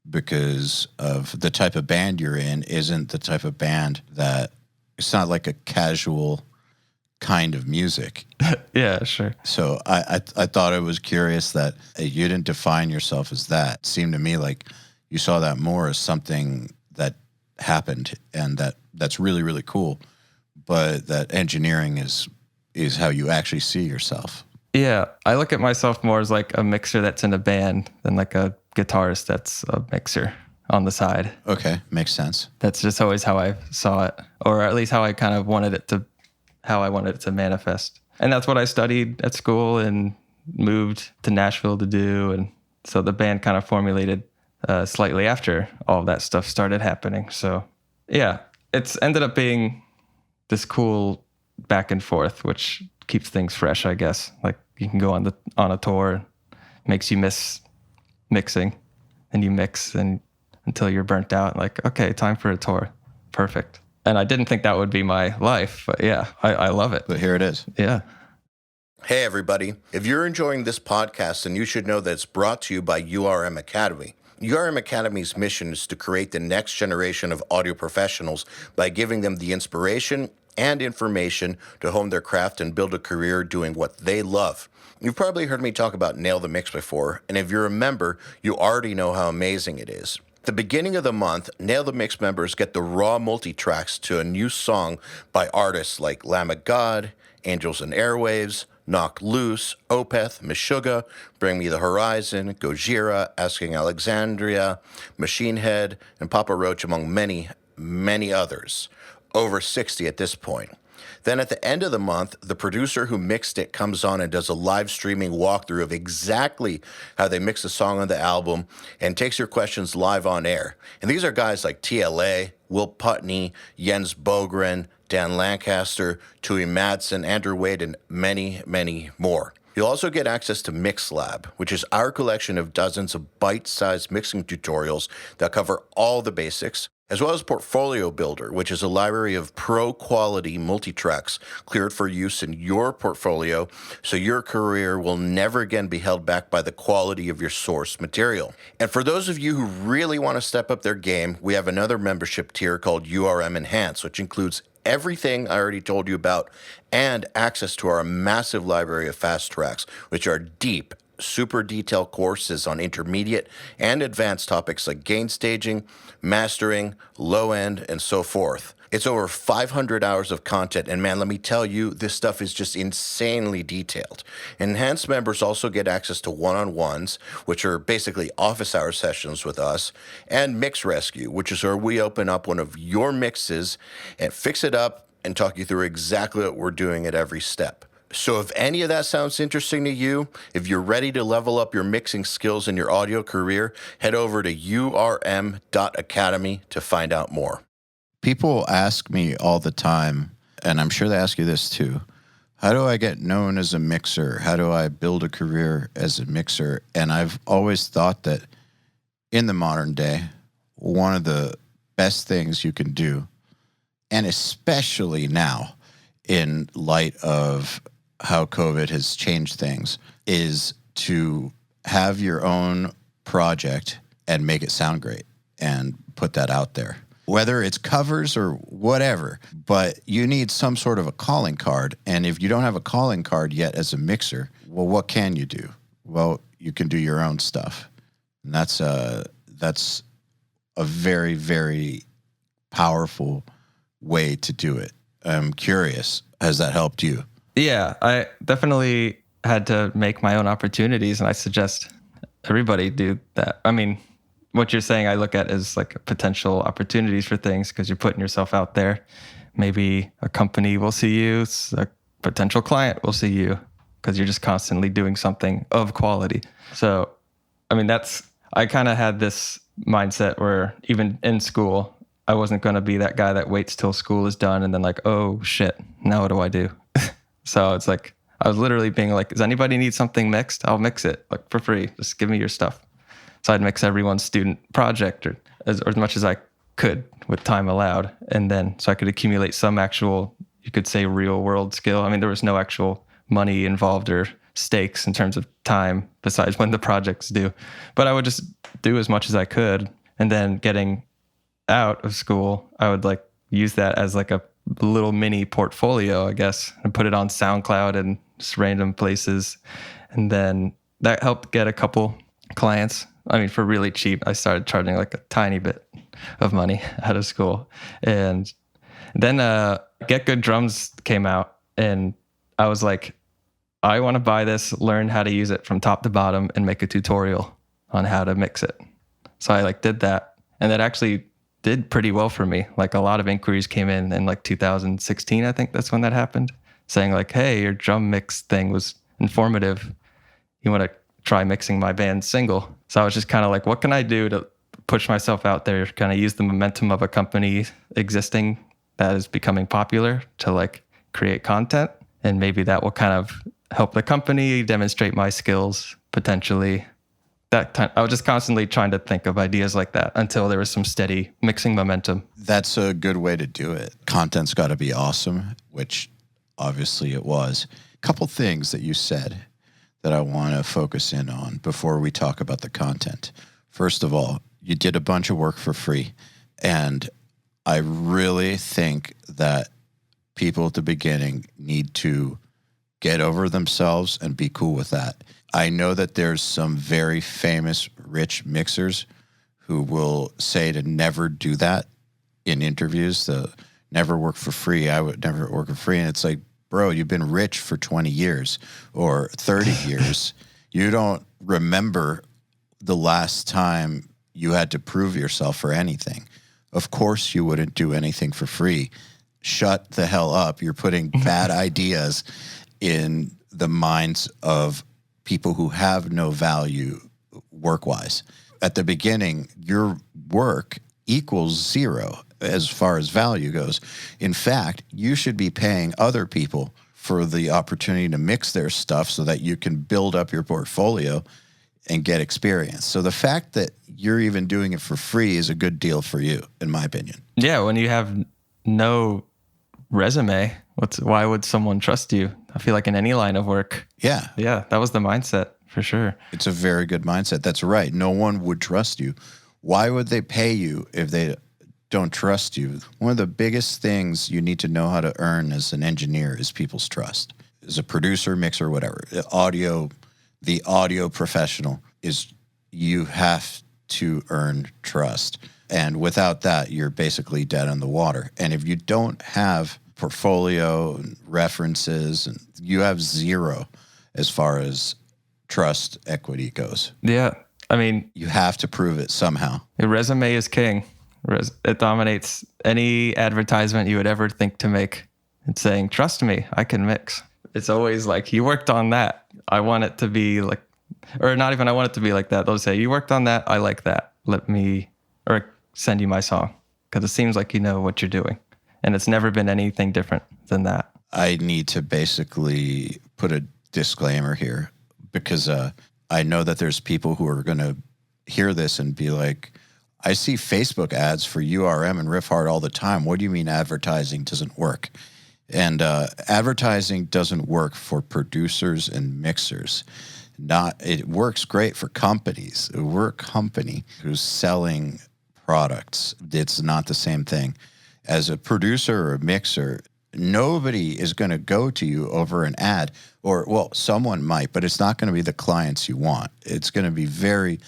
because of the type of band you're in isn't the type of band that, it's not like a casual kind of music.
Yeah, sure.
So I thought it was curious that you didn't define yourself as that. It seemed to me like you saw that more as something that happened and that's really, really cool. But that engineering is how you actually see yourself.
Yeah, I look at myself more as like a mixer that's in a band than like a guitarist that's a mixer on the side.
Okay, makes sense.
That's just always how I saw it, or at least how I kind of wanted it to manifest. And that's what I studied at school and moved to Nashville to do. And so the band kind of formulated slightly after all of that stuff started happening. So yeah, it's ended up being this cool back and forth, which keeps things fresh, I guess. Like you can go on a tour, makes you miss mixing, and you mix and until you're burnt out. Like, okay, time for a tour. Perfect. And I didn't think that would be my life, but yeah, I love it.
But here it is.
Yeah.
Hey, everybody. If you're enjoying this podcast, then you should know that it's brought to you by URM Academy. URM Academy's mission is to create the next generation of audio professionals by giving them the inspiration and information to hone their craft and build a career doing what they love. You've probably heard me talk about Nail the Mix before, and if you're a member, you already know how amazing it is. At the beginning of the month, Nail the Mix members get the raw multi-tracks to a new song by artists like Lamb of God, Angels and Airwaves, Knock Loose, Opeth, Meshuggah, Bring Me the Horizon, Gojira, Asking Alexandria, Machine Head, and Papa Roach, among many, many others. Over 60 at this point. Then at the end of the month, the producer who mixed it comes on and does a live streaming walkthrough of exactly how they mix the song on the album and takes your questions live on air. And these are guys like TLA, Will Putney, Jens Bogren, Dan Lancaster, Tui Madsen, Andrew Wade, and many, many more. You'll also get access to MixLab, which is our collection of dozens of bite-sized mixing tutorials that cover all the basics, as well as Portfolio Builder, which is a library of pro-quality multi-tracks cleared for use in your portfolio so your career will never again be held back by the quality of your source material. And for those of you who really want to step up their game, we have another membership tier called URM Enhance, which includes everything I already told you about and access to our massive library of fast tracks, which are deep, super detailed courses on intermediate and advanced topics like gain staging, mastering, low end, and so forth. It's over 500 hours of content, and man, let me tell you, this stuff is just insanely detailed. Enhanced members also get access to one-on-ones, which are basically office hour sessions with us, and Mix Rescue, which is where we open up one of your mixes and fix it up and talk you through exactly what we're doing at every step. So if any of that sounds interesting to you, if you're ready to level up your mixing skills in your audio career, head over to urm.academy to find out more. People ask me all the time, and I'm sure they ask you this too, how do I get known as a mixer? How do I build a career as a mixer? And I've always thought that in the modern day, one of the best things you can do, and especially now in light of how COVID has changed things, is to have your own project and make it sound great and put that out there. Whether it's covers or whatever, but you need some sort of a calling card. And if you don't have a calling card yet as a mixer, well, what can you do? Well, you can do your own stuff. And that's a very, very powerful way to do it. I'm curious, has that helped you?
Yeah, I definitely had to make my own opportunities, and I suggest everybody do that. I mean, what you're saying I look at as like potential opportunities for things because you're putting yourself out there. Maybe a company will see you, a potential client will see you because you're just constantly doing something of quality. So, I mean, I kind of had this mindset where even in school, I wasn't going to be that guy that waits till school is done and then like, oh shit, now what do I do? So it's like, I was literally being like, does anybody need something mixed? I'll mix it like for free. Just give me your stuff. So I'd mix everyone's student project or as much as I could with time allowed. And then so I could accumulate some actual, you could say, real world skill. I mean, there was no actual money involved or stakes in terms of time besides when the project's due. But I would just do as much as I could. And then getting out of school, I would like use that as like a little mini portfolio, I guess, and put it on SoundCloud and just random places. And then that helped get a couple clients. I mean, for really cheap. I started charging like a tiny bit of money out of school. And then Get Good Drums came out, and I was like, I want to buy this, learn how to use it from top to bottom, and make a tutorial on how to mix it. So I like did that. And that actually did pretty well for me. Like a lot of inquiries came in like 2016, I think that's when that happened, saying like, hey, your drum mix thing was informative. You want to try mixing my band's single? So I was just kind of like, what can I do to push myself out there, kind of use the momentum of a company existing that is becoming popular to like create content. And maybe that will kind of help the company demonstrate my skills potentially. That time, I was just constantly trying to think of ideas like that until there was some steady mixing momentum.
That's a good way to do it. Content's got to be awesome, which obviously it was. A couple things that you said that I want to focus in on before we talk about the content. First of all, you did a bunch of work for free. And I really think that people at the beginning need to get over themselves and be cool with that. I know that there's some very famous rich mixers who will say to never do that in interviews, to never work for free. I would never work for free. And it's like, bro, you've been rich for 20 years or 30 years. You don't remember the last time you had to prove yourself for anything. Of course you wouldn't do anything for free. Shut the hell up. You're putting bad ideas in the minds of people who have no value work-wise. At the beginning, your work equals zero as far as value goes. In fact, you should be paying other people for the opportunity to mix their stuff so that you can build up your portfolio and get experience. So the fact that you're even doing it for free is a good deal for you, in my opinion.
Yeah, when you have no resume, why would someone trust you? I feel like in any line of work.
Yeah.
Yeah, that was the mindset for sure.
It's a very good mindset. That's right. No one would trust you. Why would they pay you if they don't trust you? One of the biggest things you need to know how to earn as an engineer is people's trust. As a producer, mixer, whatever, the audio professional is, you have to earn trust. And without that, you're basically dead in the water. And if you don't have portfolio and references, and you have zero as far as trust equity goes.
Yeah. I mean,
you have to prove it somehow.
Your resume is king. It dominates any advertisement you would ever think to make. It's saying, trust me, I can mix. It's always like, you worked on that. I want it to be like, or not even I want it to be like that. They'll say, you worked on that. I like that. Let me, or send you my song. Because it seems like you know what you're doing. And it's never been anything different than that.
I need to basically put a disclaimer here because I know that there's people who are going to hear this and be like, I see Facebook ads for URM and Riff Hard all the time. What do you mean advertising doesn't work? And advertising doesn't work for producers and mixers. It works great for companies. We're a company who's selling products. It's not the same thing. As a producer or a mixer, nobody is going to go to you over an ad, or, well, someone might, but it's not going to be the clients you want. It's going to be very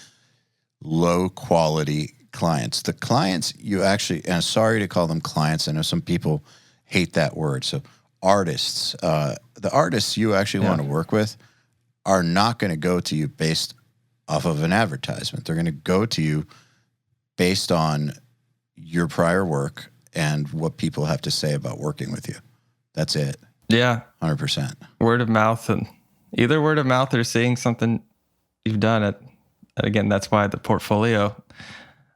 low quality clients. The clients you actually, and I'm sorry to call them clients, I know some people hate that word. So artists, the artists you actually want to work with are not going to go to you based off of an advertisement. They're going to go to you based on your prior work and what people have to say about working with you. That's it.
Yeah.
100%.
Word of mouth, and either word of mouth or seeing something you've done it. Again, that's why the portfolio,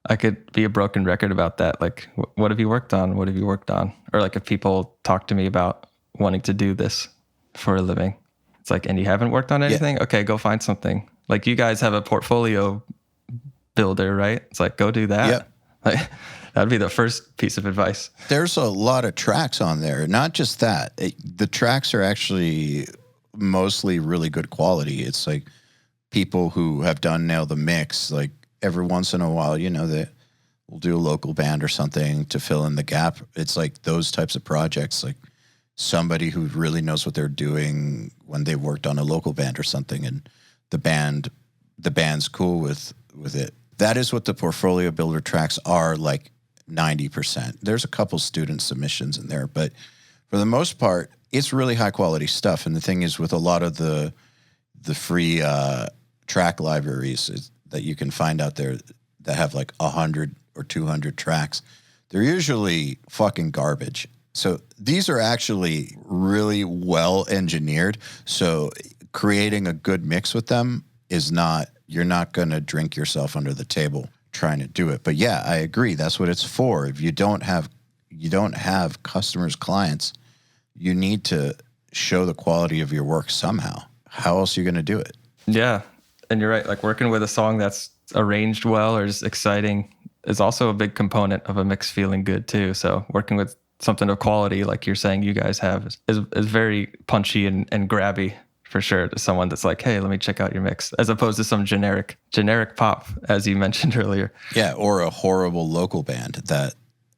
I could be a broken record about that. Like, what have you worked on? What have you worked on? Or like if people talk to me about wanting to do this for a living, it's like, and you haven't worked on anything? Yeah. Okay, go find something. Like you guys have a portfolio builder, right? It's like, go do that.
Yep.
Like, that'd be the first piece of advice.
There's a lot of tracks on there. Not just that. The tracks are actually mostly really good quality. It's like people who have done Nail the Mix, like every once in a while, you know, that we'll do a local band or something to fill in the gap. It's like those types of projects, like somebody who really knows what they're doing when they worked on a local band or something, and the band's cool with it. That is what the portfolio builder tracks are, like 90%. There's a couple student submissions in there, but for the most part, it's really high quality stuff. And the thing is, with a lot of the free track libraries that you can find out there that have like 100 or 200 tracks, they're usually fucking garbage. So these are actually really well engineered. So creating a good mix with them is not, you're not going to drink yourself under the table trying to do it. But yeah, I agree. That's what it's for. If you don't have customers, clients, you need to show the quality of your work somehow. How else are you going to do it?
Yeah. And you're right. Like working with a song that's arranged well or just exciting is also a big component of a mix feeling good too. So working with something of quality, like you're saying you guys have, is very punchy and grabby for sure to someone that's like, hey, let me check out your mix, as opposed to some generic pop, as you mentioned earlier.
Yeah, or a horrible local band that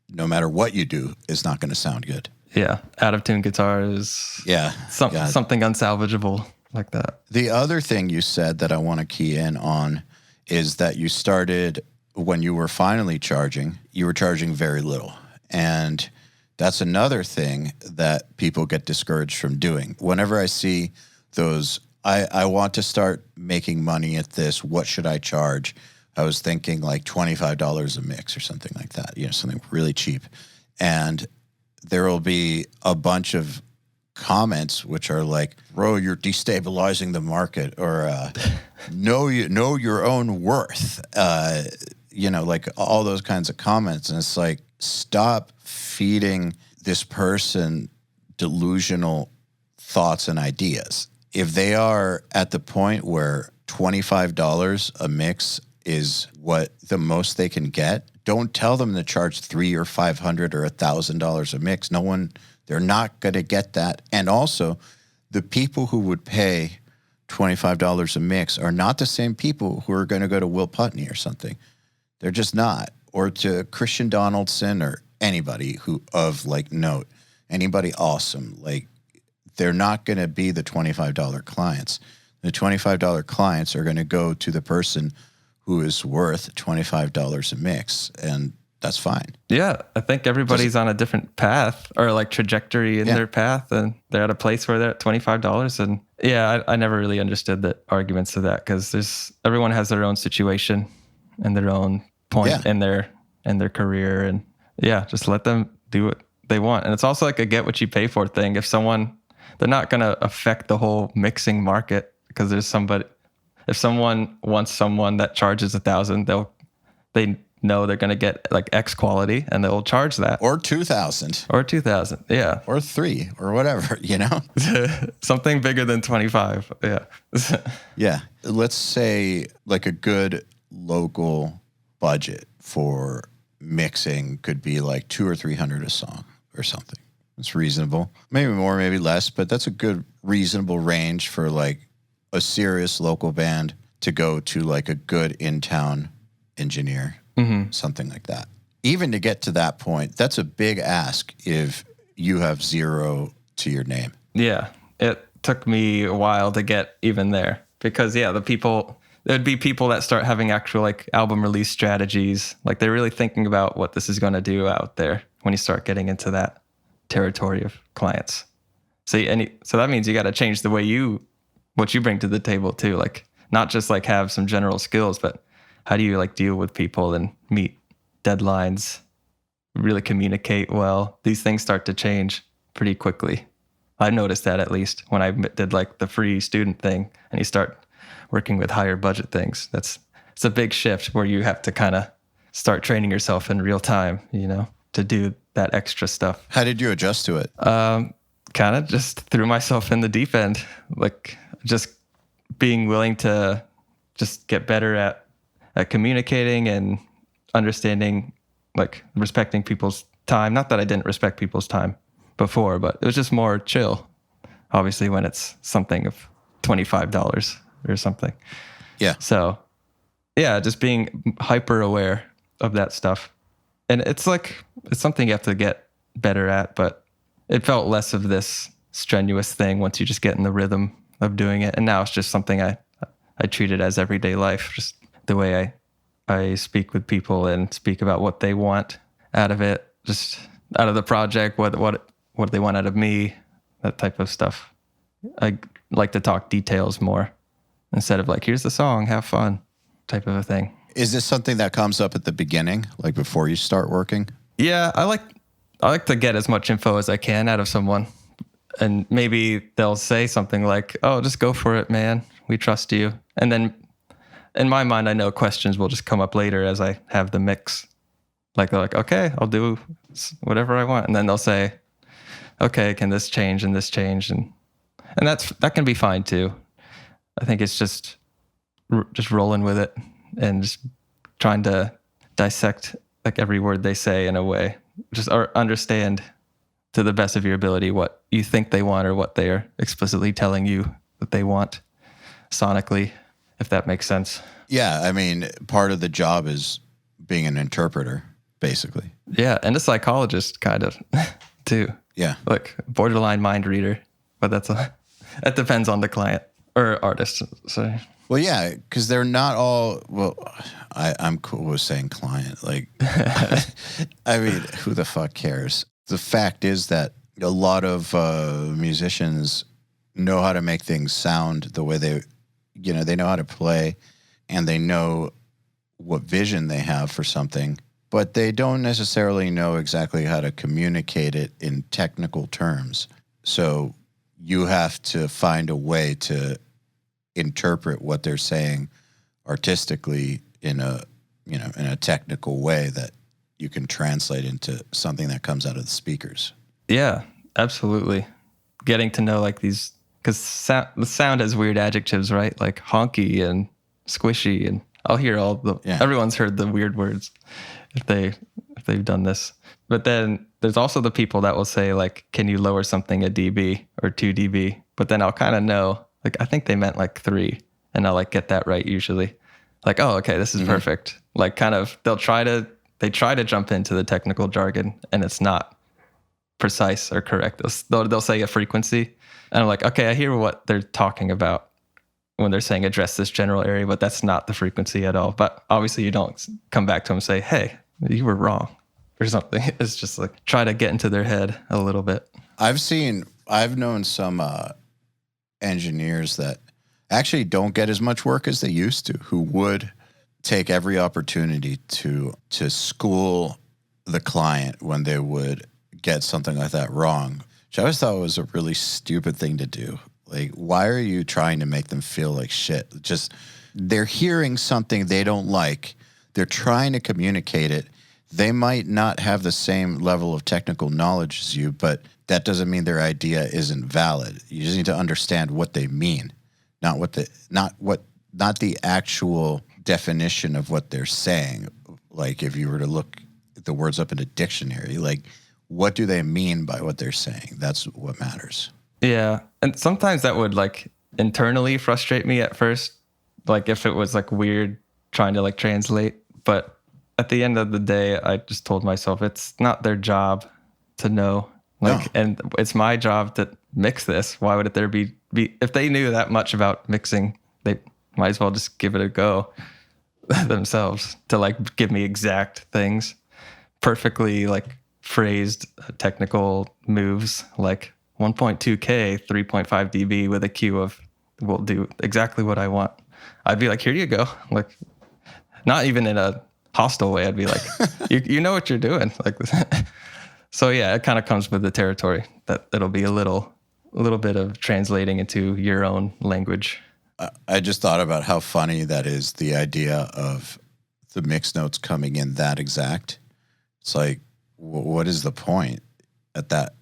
no matter what you do is not going to sound good.
Yeah, out-of-tune guitars.
Yeah.
Something unsalvageable like that.
The other thing you said that I want to key in on is that you started, when you were finally charging, you were charging very little. And that's another thing that people get discouraged from doing. Whenever I see those, I want to start making money at this, what should I charge? I was thinking like $25 a mix or something like that, something really cheap. And there will be a bunch of comments which are like, bro, you're destabilizing the market, or know your own worth, like all those kinds of comments. And it's like, stop feeding this person delusional thoughts and ideas. If they are at the point where $25 a mix is what the most they can get, don't tell them to charge $300 or $500 or $1,000 a mix. They're not going to get that. And also, the people who would pay $25 a mix are not the same people who are going to go to Will Putney or something. They're just not. Or to Christian Donaldson or anybody who of like note, anybody awesome. Like, they're not going to be the $25 clients. The $25 clients are going to go to the person who is worth $25 a mix, and that's fine.
Yeah, I think everybody's on a different path or like trajectory in their path, and they're at a place where they're at $25. And yeah, I never really understood the arguments to that, because everyone has their own situation and their own point in their career, and yeah, just let them do what they want. And it's also like a get what you pay for thing. They're not going to affect the whole mixing market, because if someone wants someone that charges $1,000, they know they're going to get like X quality, and they'll charge that.
Or $2,000.
Or $2,000, yeah.
Or $3,000 or whatever,
Something bigger than 25, yeah.
Yeah. Let's say like a good local budget for mixing could be like $200 or $300 a song or something. It's reasonable. Maybe more, maybe less, but that's a good reasonable range for like a serious local band to go to like a good in-town engineer, something like that. Even to get to that point, that's a big ask if you have zero to your name.
Yeah, it took me a while to get even there, because there'd be people that start having actual like album release strategies. Like they're really thinking about what this is going to do out there when you start getting into that territory of clients. So that means you got to change the way what you bring to the table too. Like not just like have some general skills, but how do you like deal with people and meet deadlines, really communicate well? These things start to change pretty quickly. I noticed that, at least when I did like the free student thing, and you start working with higher budget things. It's a big shift where you have to kind of start training yourself in real time, to do that extra stuff.
How did you adjust to it?
Kind of just threw myself in the deep end, like just being willing to just get better at communicating and understanding, like respecting people's time. Not that I didn't respect people's time before, but it was just more chill, obviously, when it's something of $25 or something.
Yeah.
So yeah, just being hyper aware of that stuff. And it's something you have to get better at, but it felt less of this strenuous thing once you just get in the rhythm of doing it. And now it's just something I treat it as everyday life, just the way I speak with people and speak about what they want out of it, just out of the project, what what they want out of me, that type of stuff. I like to talk details more instead of like, here's the song, have fun type of a thing.
Is this something that comes up at the beginning, like before you start working?
Yeah, I like to get as much info as I can out of someone. And maybe they'll say something like, oh, just go for it, man. We trust you. And then in my mind, I know questions will just come up later as I have the mix. Like they're like, okay, I'll do whatever I want. And then they'll say, okay, can this change and this change? And that can be fine too. I think it's just rolling with it and just trying to dissect like every word they say in a way, just or understand to the best of your ability what you think they want or what they are explicitly telling you that they want sonically, if that makes sense.
Yeah, I mean, part of the job is being an interpreter, basically.
Yeah, and a psychologist kind of too.
Yeah.
Like borderline mind reader, but that depends on the client or artist. So.
Well, yeah, because they're not all, well, I'm cool with saying client. Like, I mean, who the fuck cares? The fact is that a lot of musicians know how to make things sound the way they know how to play, and they know what vision they have for something, but they don't necessarily know exactly how to communicate it in technical terms. So you have to find a way to interpret what they're saying artistically in a technical way that you can translate into something that comes out of the speakers.
Yeah, absolutely. Getting to know like these, because the sound has weird adjectives, right? Like honky and squishy, and I'll hear everyone's heard the weird words if they've done this. But then there's also the people that will say like, can you lower something a dB or 2 dB? But then I'll kind of know, like, I think they meant like 3, and I'll like get that right usually. Like, oh, okay, this is perfect. Like kind of, they try to jump into the technical jargon, and it's not precise or correct. They'll say a frequency, and I'm like, okay, I hear what they're talking about when they're saying address this general area, but that's not the frequency at all. But obviously you don't come back to them and say, hey, you were wrong or something. It's just like try to get into their head a little bit. I've known some engineers that actually don't get as much work as they used to, who would take every opportunity to school the client when they would get something like that wrong, which I always thought was a really stupid thing to do. Like, why are you trying to make them feel like shit? Just, they're hearing something they don't like. They're trying to communicate it. They might not have the same level of technical knowledge as you, but that doesn't mean their idea isn't valid. You just need to understand what they mean, not the actual definition of what they're saying. Like if you were to look the words up in a dictionary, like what do they mean by what they're saying? That's what matters. Yeah. And sometimes that would like internally frustrate me at first, like if it was like weird trying to like translate. But at the end of the day, I just told myself it's not their job to know. Like, no. And it's my job to mix this. Why would there be if they knew that much about mixing, they might as well just give it a go themselves to like give me exact things, perfectly like phrased technical moves, like 1.2K, 3.5 dB with a cue of will do exactly what I want. I'd be like, here you go. Like, not even in a hostile way. I'd be like, you know what you're doing. Like, so yeah, it kind of comes with the territory that it'll be a little bit of translating into your own language.
I just thought about how funny that is, the idea of the mix notes coming in that exact. It's like, what is the point at that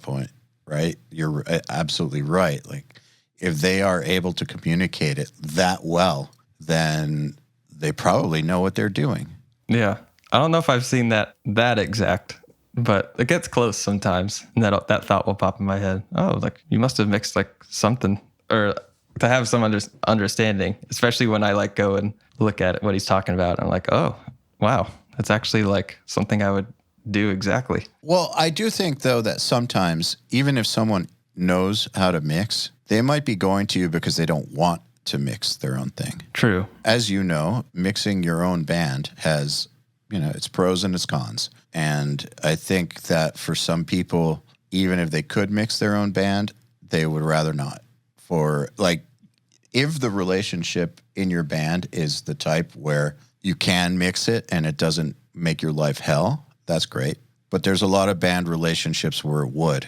point, right? You're absolutely right. Like, if they are able to communicate it that well, then they probably know what they're doing. Yeah.
I don't know if I've seen that exact, but it gets close sometimes. And that thought will pop in my head. Oh, like you must have mixed like something, or to have some understanding, especially when I like go and look at what he's talking about. I'm like, oh, wow, that's actually like something I would do exactly.
Well, I do think though that sometimes even if someone knows how to mix, they might be going to you because they don't want to mix their own thing.
True.
As you know, mixing your own band has, its pros and its cons. And I think that for some people, even if they could mix their own band, they would rather not. For like, if the relationship in your band is the type where you can mix it and it doesn't make your life hell, that's great. But there's a lot of band relationships where it would,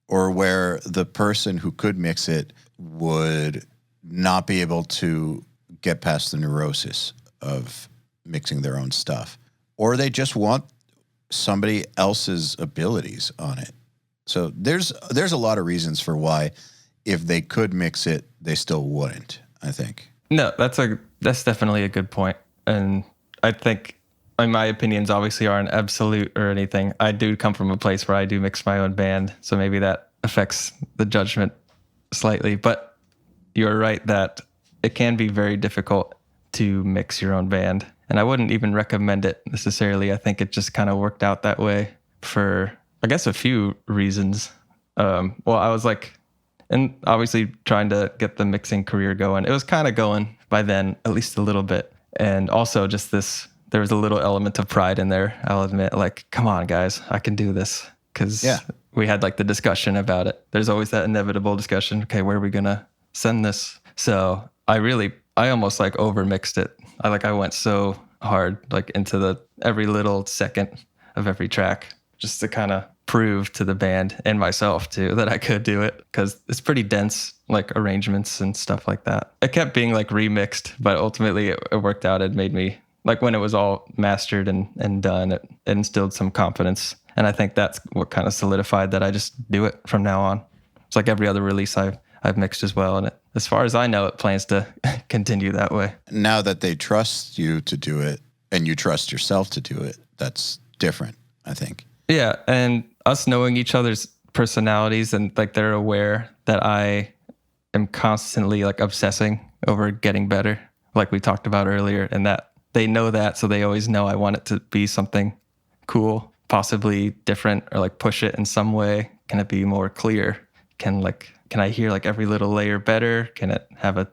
or where the person who could mix it would not be able to get past the neurosis of mixing their own stuff, or they just want somebody else's abilities on it. So there's a lot of reasons for why, if they could mix it, they still wouldn't, I think.
No, that's definitely a good point. And I think, in my opinions, obviously aren't absolute or anything. I do come from a place where I do mix my own band, so maybe that affects the judgment slightly. But you're right that it can be very difficult to mix your own band. And I wouldn't even recommend it necessarily. I think it just kind of worked out that way for, I guess, a few reasons. Well, I was like, and obviously trying to get the mixing career going. It was kind of going by then, at least a little bit. And also just there was a little element of pride in there, I'll admit. Like, come on, guys, I can do this. Because we had like the discussion about it. There's always that inevitable discussion. Okay, where are we going to send this? So I almost like over mixed it. I went so hard, like into every little second of every track, just to kind of prove to the band and myself too that I could do it, because it's pretty dense, like arrangements and stuff like that. It kept being like remixed, but ultimately it worked out. It made me, like, when it was all mastered and done, it instilled some confidence. And I think that's what kind of solidified that I just do it from now on. It's like every other release I've mixed as well. And as far as I know, it plans to continue that way.
Now that they trust you to do it and you trust yourself to do it, that's different, I think.
Yeah. And us knowing each other's personalities, and like they're aware that I am constantly like obsessing over getting better, like we talked about earlier, and that they know that. So they always know I want it to be something cool, possibly different, or like push it in some way. Can it be more clear? Can I hear like every little layer better? Can it have a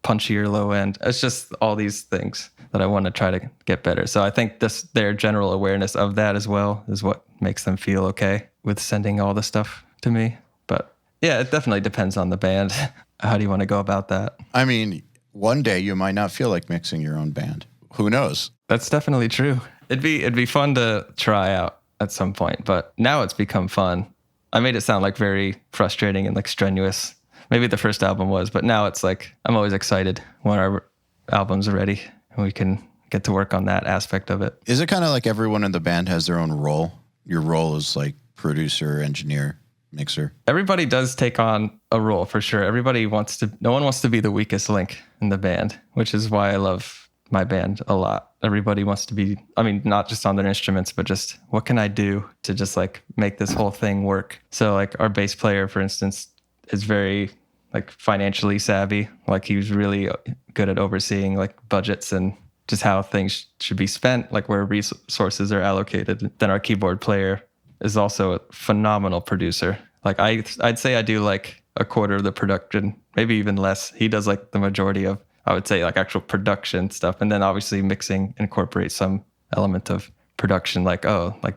punchier low end? It's just all these things that I want to try to get better. So I think their general awareness of that as well is what makes them feel okay with sending all the stuff to me. But yeah, it definitely depends on the band. How do you want to go about that?
I mean, one day you might not feel like mixing your own band. Who knows?
That's definitely true. It'd be fun to try out at some point, but now it's become fun. I made it sound like very frustrating and like strenuous. Maybe the first album was, but now it's like I'm always excited when our albums are ready and we can get to work on that aspect of it.
Is it kind of like everyone in the band has their own role? Your role is like producer, engineer, mixer.
Everybody does take on a role for sure. No one wants to be the weakest link in the band, which is why I love my band a lot. Everybody wants to be, I mean, not just on their instruments, but just what can I do to just like make this whole thing work? So like our bass player, for instance, is very like financially savvy. Like he was really good at overseeing like budgets and just how things should be spent, like where resources are allocated. Then our keyboard player is also a phenomenal producer. Like I'd say I do like a quarter of the production, maybe even less. He does like the majority of, I would say, like actual production stuff. And then obviously mixing incorporates some element of production, like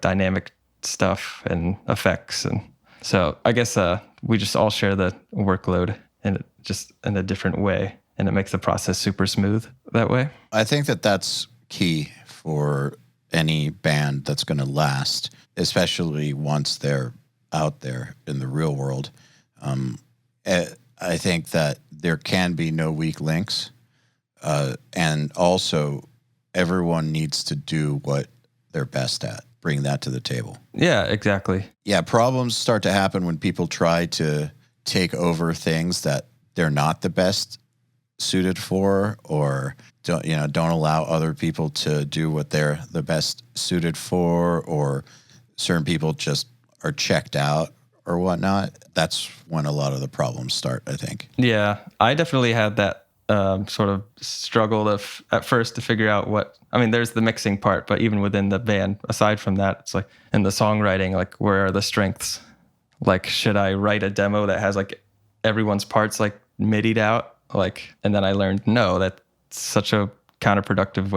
dynamic stuff and effects. And so I guess we just all share the workload and just in a different way. And it makes the process super smooth that way.
I think that that's key for any band that's going to last, especially once they're out there in the real world. I think that there can be no weak links. And also, everyone needs to do what they're best at. Bring that to the table.
Yeah, exactly.
Yeah, problems start to happen when people try to take over things that they're not the best suited for, or don't allow other people to do what they're the best suited for, or certain people just are checked out or whatnot. That's when a lot of the problems start, I think.
Yeah, I definitely had that sort of struggle at first to figure out there's the mixing part, but even within the band, aside from that, it's like in the songwriting, like where are the strengths? Like, should I write a demo that has like everyone's parts like MIDI'd out? And then I learned, no, that's such a counterproductive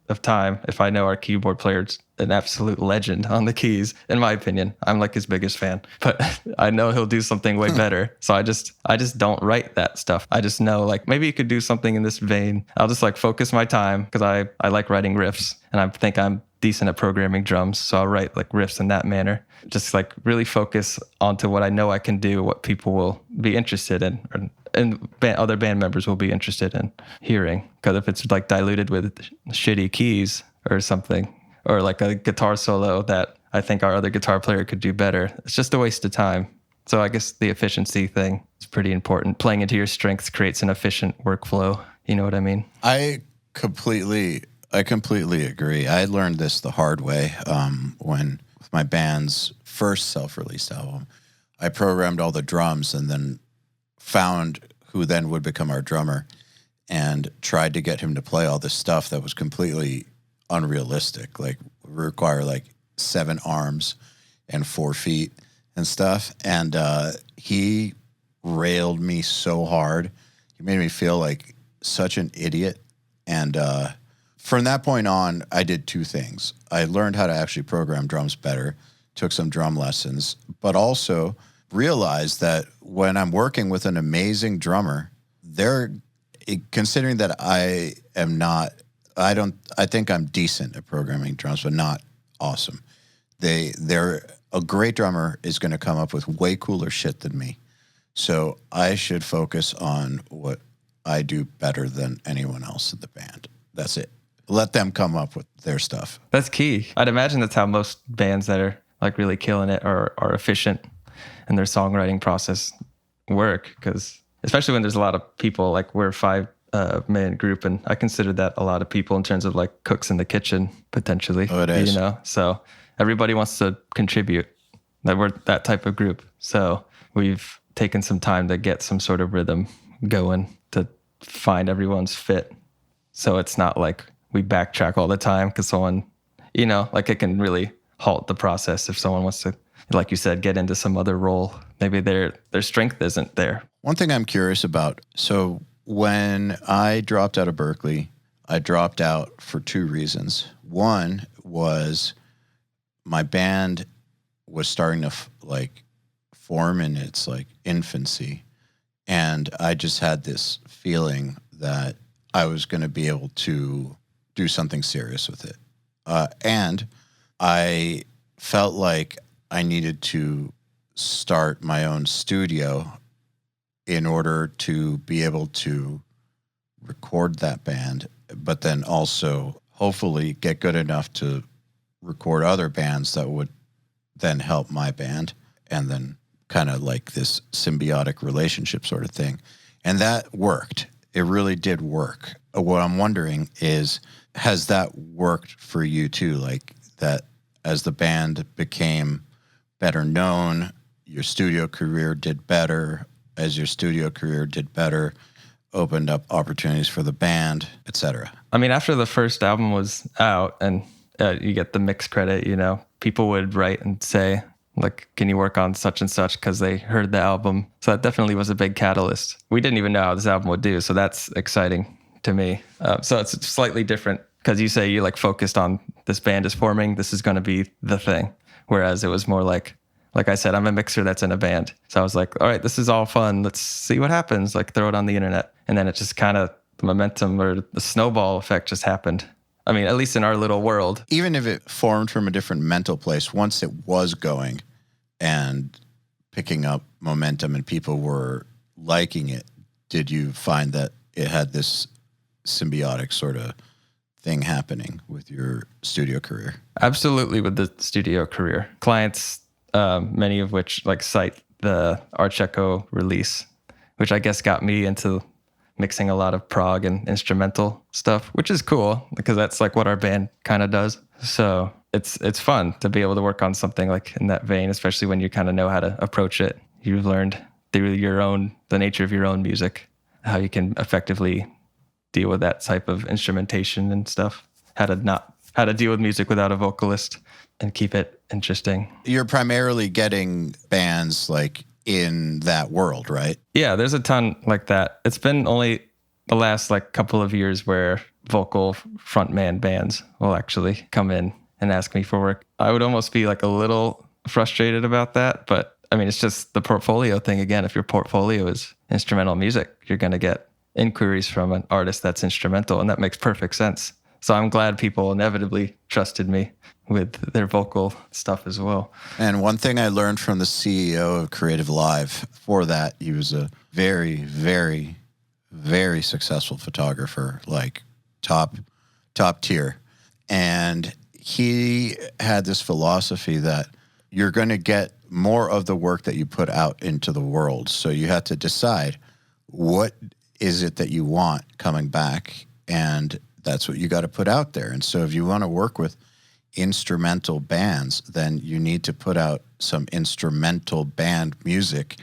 of time if I know our keyboard player's an absolute legend on the keys. In my opinion, I'm like his biggest fan, but I know he'll do something way better. So I just don't write that stuff. I just know like maybe you could do something in this vein. I'll just like focus my time because I like writing riffs and I think I'm decent at programming drums. So I'll write like riffs in that manner. Just like really focus onto what I know I can do, what people will be interested in, and other band members will be interested in hearing. Because if it's like diluted with shitty keys or something, or like a guitar solo that I think our other guitar player could do better, it's just a waste of time. So I guess the efficiency thing is pretty important. Playing into your strengths creates an efficient workflow. You know what I mean?
I completely agree. I learned this the hard way when with my band's first self-released album. I programmed all the drums and then found who then would become our drummer and tried to get him to play all this stuff that was completely unrealistic, like require like 7 arms and 4 feet and stuff. And he railed me so hard. He made me feel like such an idiot. And from that point on, I did 2 things. I learned how to actually program drums better, took some drum lessons, but also realized that when I'm working with an amazing drummer, considering that I think I'm decent at programming drums, but not awesome. A great drummer is going to come up with way cooler shit than me. So I should focus on what I do better than anyone else in the band. That's it. Let them come up with their stuff.
That's key. I'd imagine that's how most bands that are like really killing it are efficient in their songwriting process work. Because especially when there's a lot of people, like we're a 5-man group, and I consider that a lot of people in terms of like cooks in the kitchen potentially.
Oh, it is.
You know, so everybody wants to contribute. That we're that type of group. So we've taken some time to get some sort of rhythm going to find everyone's fit. So it's not like we backtrack all the time because someone, you know, like it can really halt the process if someone wants to, like you said, get into some other role. Maybe their strength isn't there.
One thing I'm curious about, so when I dropped out of Berklee, I dropped out for 2 reasons. One was my band was starting to form in its like infancy. And I just had this feeling that I was going to be able to do something serious with it. And I felt like I needed to start my own studio in order to be able to record that band, but then also hopefully get good enough to record other bands that would then help my band, and then kind of like this symbiotic relationship sort of thing. And that worked. It really did work. What I'm wondering is, has that worked for you too? Like that as the band became better known, your studio career did better. As your studio career did better, opened up opportunities for the band, etc.
I mean, after the first album was out and you get the mix credit, you know, people would write and say, like, can you work on such and such because they heard the album? So that definitely was a big catalyst. We didn't even know how this album would do, so that's exciting to me. So it's slightly different because you say you like focused on this band is forming, this is going to be the thing. Whereas it was more like I said, I'm a mixer that's in a band. So I was like, all right, this is all fun. Let's see what happens. Like throw it on the internet. And then it just kind of, the momentum or the snowball effect just happened. I mean, at least in our little world.
Even if it formed from a different mental place, once it was going and picking up momentum and people were liking it, did you find that it had this symbiotic sort of thing happening with your studio career?
Absolutely, with the studio career. Clients, many of which like cite the Arch Echo release, which I guess got me into mixing a lot of prog and instrumental stuff, which is cool because that's like what our band kind of does. So it's fun to be able to work on something like in that vein, especially when you kind of know how to approach it. You've learned through the nature of your own music, how you can effectively deal with that type of instrumentation and stuff, how to deal with music without a vocalist and keep it interesting.
You're primarily getting bands like in that world, right?
Yeah, there's a ton like that. It's been only the last like couple of years where vocal frontman bands will actually come in and ask me for work. I would almost be like a little frustrated about that, but I mean, it's just the portfolio thing again. If your portfolio is instrumental music, you're going to get inquiries from an artist that's instrumental, and that makes perfect sense. So I'm glad people inevitably trusted me with their vocal stuff as well.
And one thing I learned from the CEO of Creative Live, for that, he was a very, very, very successful photographer, like top tier. And he had this philosophy that you're going to get more of the work that you put out into the world. So you have to decide what is it that you want coming back, and that's what you got to put out there. And so if you want to work with instrumental bands, then you need to put out some instrumental band music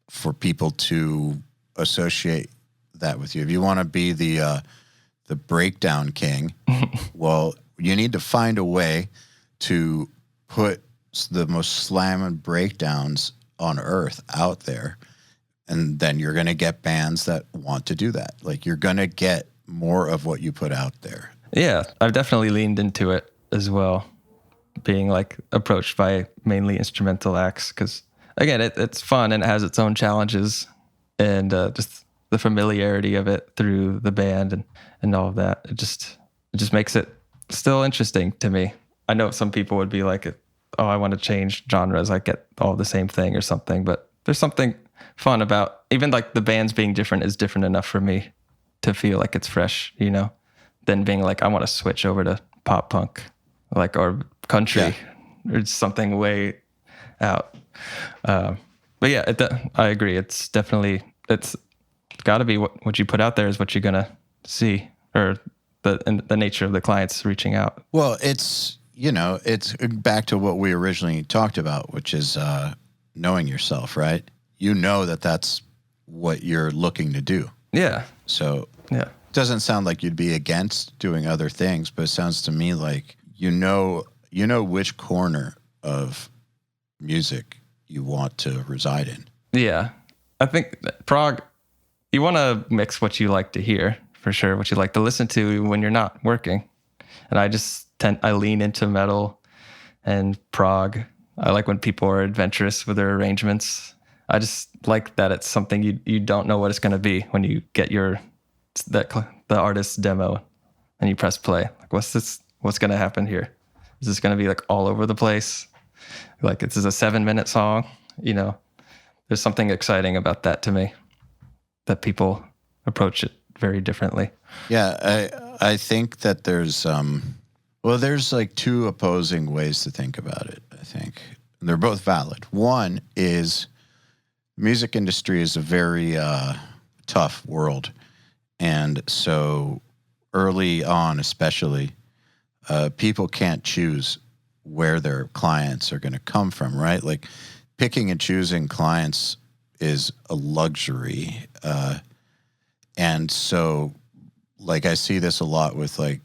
for people to associate that with you. If you want to be the breakdown king, well, you need to find a way to put the most slamming breakdowns on earth out there. And then you're going to get bands that want to do that. Like, you're going to get more of what you put out there.
Yeah, I've definitely leaned into it as well, being like approached by mainly instrumental acts. Because again, it's fun and it has its own challenges, and just the familiarity of it through the band and all of that. It just makes it still interesting to me. I know some people would be like, oh, I want to change genres, I get all the same thing or something, but there's something fun about even like the bands being different is different enough for me to feel like it's fresh, you know, than being like, I want to switch over to pop punk, like, or country, or something way out. But yeah, I agree. It's definitely, it's got to be what you put out there is what you're going to see, or the nature of the clients reaching out.
Well, it's, you know, it's back to what we originally talked about, which is knowing yourself, right? You know that that's what you're looking to do.
Yeah.
So
yeah,
it doesn't sound like you'd be against doing other things, but it sounds to me like you know which corner of music you want to reside in.
Yeah. I think prog, you want to mix what you like to hear, for sure, what you like to listen to when you're not working. And I lean into metal and prog. I like when people are adventurous with their arrangements. I just like that it's something you don't know what it's going to be when you get the artist's demo and you press play. Like, what's going to happen here? Is this going to be like all over the place? Like, this is a 7-minute song, you know? There's something exciting about that to me, that people approach it very differently.
Yeah, I think that there's like two opposing ways to think about it, I think. And they're both valid. One is music industry is a very tough world. And so early on, especially, people can't choose where their clients are going to come from, right? Like, picking and choosing clients is a luxury. And so, like, I see this a lot with, like,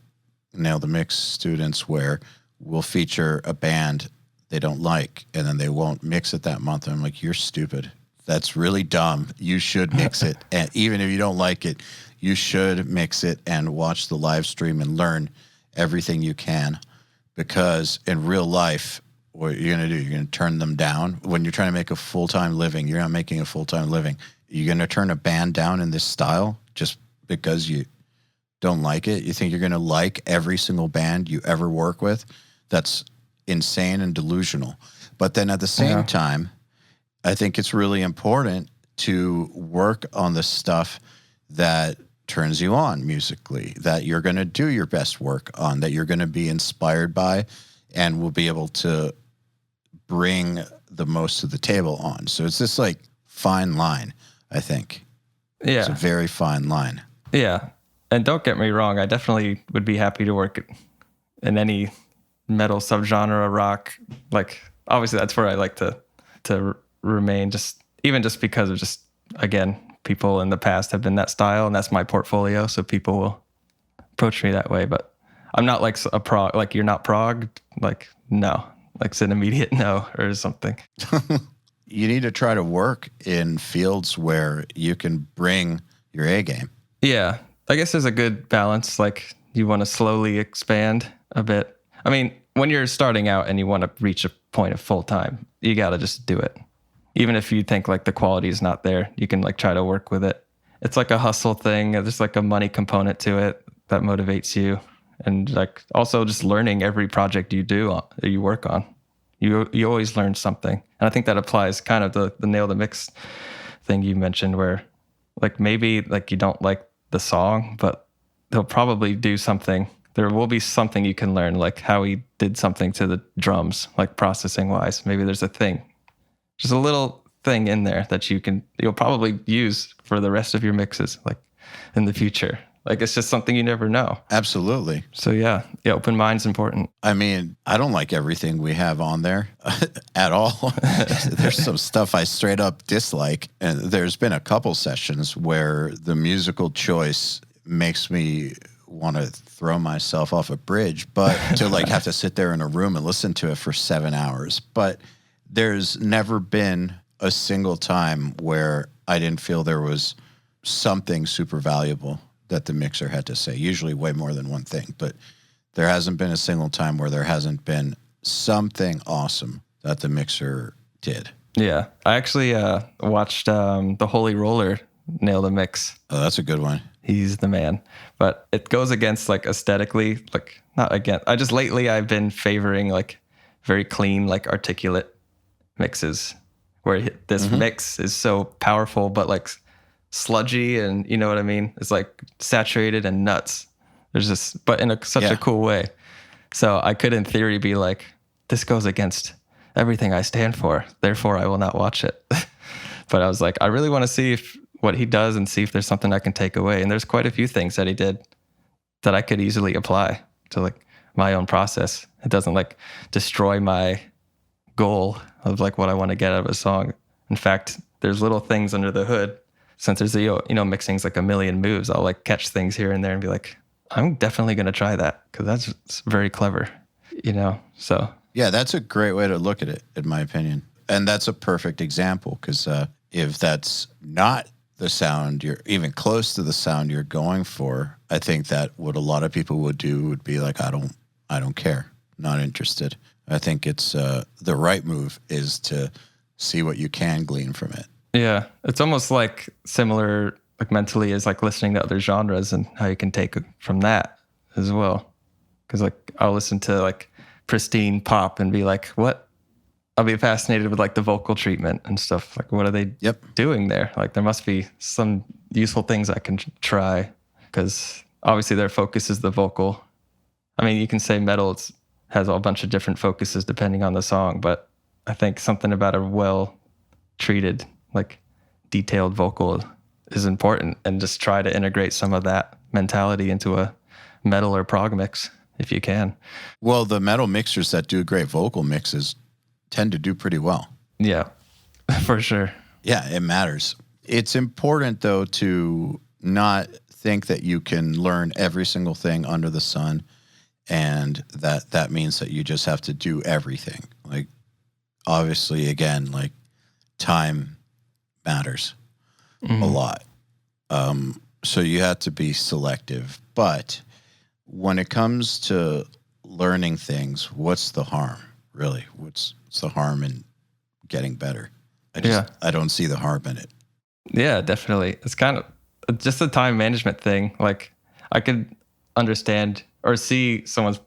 Nail the Mix students, where we'll feature a band they don't like, and then they won't mix it that month. And I'm like, you're stupid. That's really dumb. You should mix it. And even if you don't like it, you should mix it and watch the live stream and learn everything you can. Because in real life, what you're going to do, you're going to turn them down. When you're trying to make a full-time living, you're not making a full-time living. You're going to turn a band down in this style just because you don't like it? You think you're going to like every single band you ever work with? That's insane and delusional. But then at the same time, I think it's really important to work on the stuff that turns you on musically, that you're going to do your best work on, that you're going to be inspired by, and will be able to bring the most to the table on. So it's this like fine line, I think.
Yeah.
It's a very fine line.
Yeah. And don't get me wrong, I definitely would be happy to work in any metal subgenre, rock. Like, obviously that's where I like to remain, just because of again, people in the past have been that style, and that's my portfolio, so people will approach me that way. But I'm not like a prog, like, you're not prog, like, no, like, it's an immediate no or something.
You need to try to work in fields where you can bring your A game.
Yeah, I guess there's a good balance, like you want to slowly expand a bit. I mean, when you're starting out and you want to reach a point of full time, you got to just do it. Even if you think like the quality is not there, you can like try to work with it. It's like a hustle thing. There's like a money component to it that motivates you. And like also just learning every project you do, you work on. You always learn something. And I think that applies kind of the nail the mix thing you mentioned, where like maybe like you don't like the song, but they'll probably do something. There will be something you can learn, like how he did something to the drums, like processing wise. Maybe there's a thing, just a little thing in there that you'll probably use for the rest of your mixes, like in the future. Like it's just something you never know.
Absolutely.
So yeah, open mind's important.
I mean, I don't like everything we have on there at all. There's some stuff I straight up dislike. And there's been a couple sessions where the musical choice makes me want to throw myself off a bridge, but to like have to sit there in a room and listen to it for 7 hours. But there's never been a single time where I didn't feel there was something super valuable that the mixer had to say. Usually way more than one thing, but there hasn't been a single time where there hasn't been something awesome that the mixer did.
Yeah. I actually watched the Holy Roller nail the mix.
Oh, that's a good one.
He's the man. But it goes against like aesthetically, like not against. Lately I've been favoring like very clean, like articulate mixes where this mix is so powerful, but like sludgy, and you know what I mean? It's like saturated and nuts. There's this, but in such a cool way. So I could in theory be like, this goes against everything I stand for, therefore I will not watch it. But I was like, I really want to see what he does and see if there's something I can take away. And there's quite a few things that he did that I could easily apply to like my own process. It doesn't like destroy my goal of like what I want to get out of a song. In fact, there's little things under the hood. Since there's mixing's like a million moves, I'll like catch things here and there and be like, I'm definitely going to try that because that's very clever, so.
Yeah, that's a great way to look at it, in my opinion. And that's a perfect example because if that's not the sound you're even close to the sound you're going for, I think that what a lot of people would do would be like, I don't care, not interested. I think it's the right move is to see what you can glean from it.
Yeah, it's almost like similar, like mentally, as like listening to other genres and how you can take it from that as well. Because like I'll listen to like pristine pop and be like, what? I'll be fascinated with like the vocal treatment and stuff. Like, what are they doing there? Like, there must be some useful things I can try because obviously their focus is the vocal. I mean, you can say metal has a bunch of different focuses depending on the song, but I think something about a well-treated, like detailed vocal is important, and just try to integrate some of that mentality into a metal or prog mix if you can.
Well, the metal mixers that do great vocal mixes tend to do pretty well.
Yeah, for sure.
Yeah, it matters. It's important though to not think that you can learn every single thing under the sun and that means that you just have to do everything. Like obviously again, like time matters a lot. So you have to be selective. But when it comes to learning things, what's the harm, really? What's the harm in getting better? I don't see the harm in it.
Yeah, definitely. It's kind of just a time management thing. Like I could understand or see someone's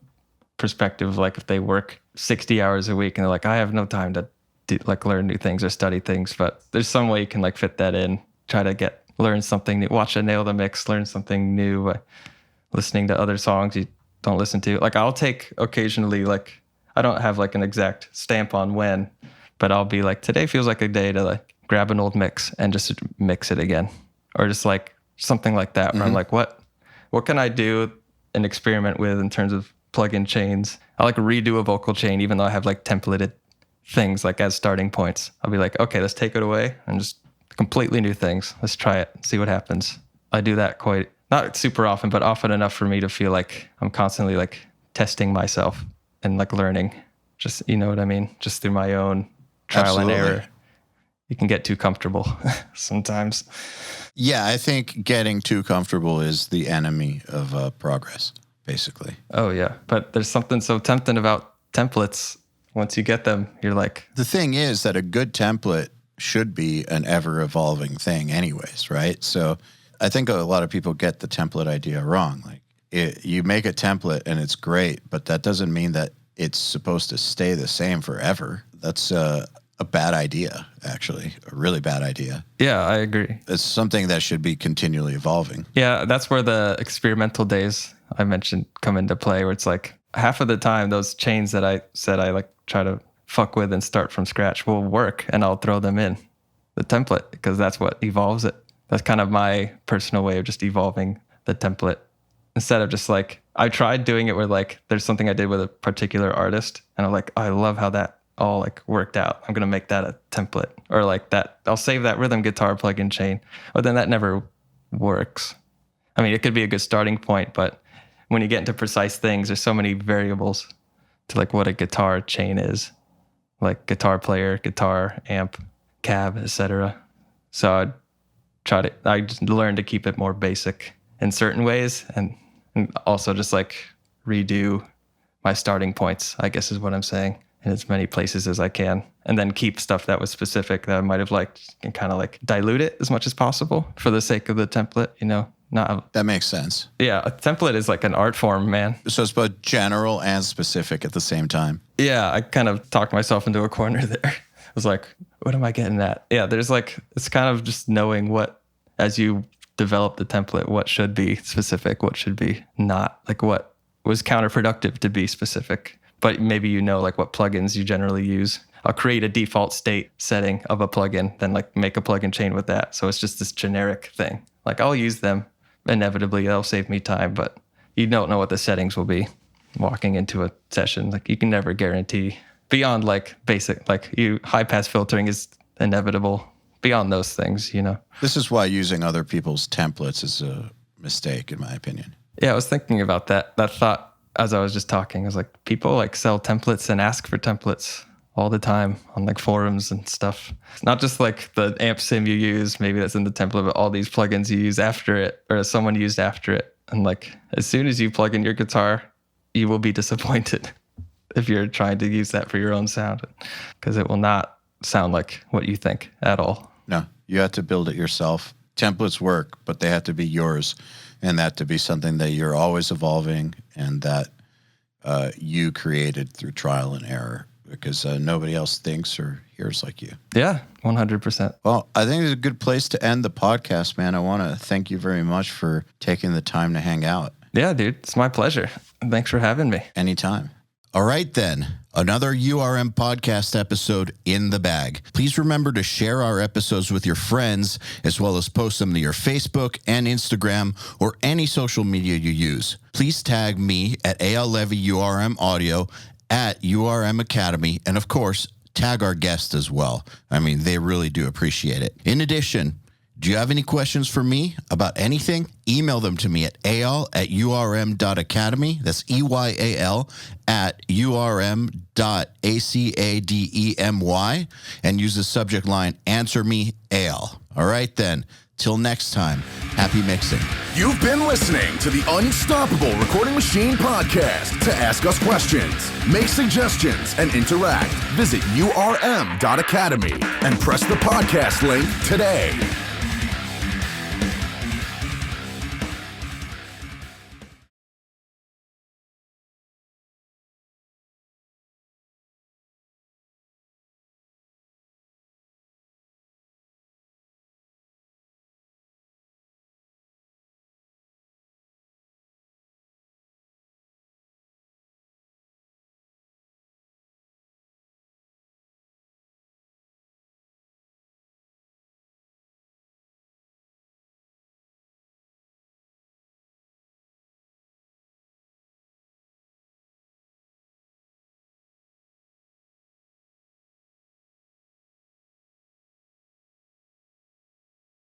perspective, like if they work 60 hours a week and they're like, I have no time to learn new things or study things, but there's some way you can like fit that in, try to learn something new, watch a nail the mix, learn something new, listening to other songs you don't listen to. Like I'll take occasionally, like I don't have like an exact stamp on when, but I'll be like, today feels like a day to like grab an old mix and just mix it again. Or just like something like that where I'm like, what can I do and experiment with in terms of plug-in chains? I like redo a vocal chain even though I have like templated things like as starting points. I'll be like, okay, let's take it away and just completely new things. Let's try it, see what happens. I do that quite, not super often, but often enough for me to feel like I'm constantly like testing myself and like learning, just, you know what I mean? Just through my own trial and error. You can get too comfortable sometimes.
Yeah, I think getting too comfortable is the enemy of progress. basically.
Oh, yeah. But there's something so tempting about templates. Once you get them, you're like...
The thing is that a good template should be an ever-evolving thing anyways, right? So I think a lot of people get the template idea wrong. Like, you make a template and it's great, but that doesn't mean that it's supposed to stay the same forever. That's a bad idea, actually, a really bad idea.
Yeah, I agree.
It's something that should be continually evolving.
Yeah, that's where the experimental days I mentioned come into play, where it's like half of the time those chains that I said I like try to fuck with and start from scratch will work, and I'll throw them in the template because that's what evolves it. That's kind of my personal way of just evolving the template. Instead of just like, I tried doing it where like there's something I did with a particular artist and I'm like, I love how that all like worked out. I'm going to make that a template, or like that. I'll save that rhythm guitar plugin chain, but then that never works. I mean, it could be a good starting point, but when you get into precise things, there's so many variables to like what a guitar chain is, like guitar player, guitar, amp, cab, etc. So I just learned to keep it more basic in certain ways, and also just like redo my starting points, I guess is what I'm saying, in as many places as I can, and then keep stuff that was specific that I might have liked and kind of like dilute it as much as possible for the sake of the template, you know.
That makes sense.
Yeah, a template is like an art form, man.
So it's both general and specific at the same time.
Yeah, I kind of talked myself into a corner there. I was like, what am I getting at? Yeah, there's like, it's kind of just knowing what, as you develop the template, what should be specific, what should be not, like what was counterproductive to be specific. But maybe you know like what plugins you generally use. I'll create a default state setting of a plugin, then like make a plugin chain with that. So it's just this generic thing. Like I'll use them. Inevitably, that'll save me time, but you don't know what the settings will be walking into a session. Like you can never guarantee beyond like basic, like high pass filtering is inevitable beyond those things, you know.
This is why using other people's templates is a mistake, in my opinion.
Yeah, I was thinking about that thought as I was just talking. I was like, people like sell templates and ask for templates all the time on like forums and stuff. It's not just like the amp sim you use, maybe that's in the template, but all these plugins you use after it or someone used after it. And like, as soon as you plug in your guitar, you will be disappointed if you're trying to use that for your own sound, because it will not sound like what you think at all.
No, you have to build it yourself. Templates work, but they have to be yours, and that to be something that you're always evolving and that you created through trial and error, because nobody else thinks or hears like you.
Yeah, 100%.
Well, I think it's a good place to end the podcast, man. I want to thank you very much for taking the time to hang out.
Yeah, dude, it's my pleasure. Thanks for having me.
Anytime. All right, then. Another URM podcast episode in the bag. Please remember to share our episodes with your friends, as well as post them to your Facebook and Instagram or any social media you use. Please tag me at EYAL Levy URM Audio at URM Academy, and of course, tag our guests as well. I mean, they really do appreciate it. In addition, do you have any questions for me about anything? Email them to me at eyal@urm.academy. That's EYAL at urm.academy, and use the subject line, Answer Me, EYAL. All right, then. Till next time, happy mixing.
You've been listening to the Unstoppable Recording Machine podcast. To ask us questions, make suggestions, and interact, visit urm.academy and press the podcast link today.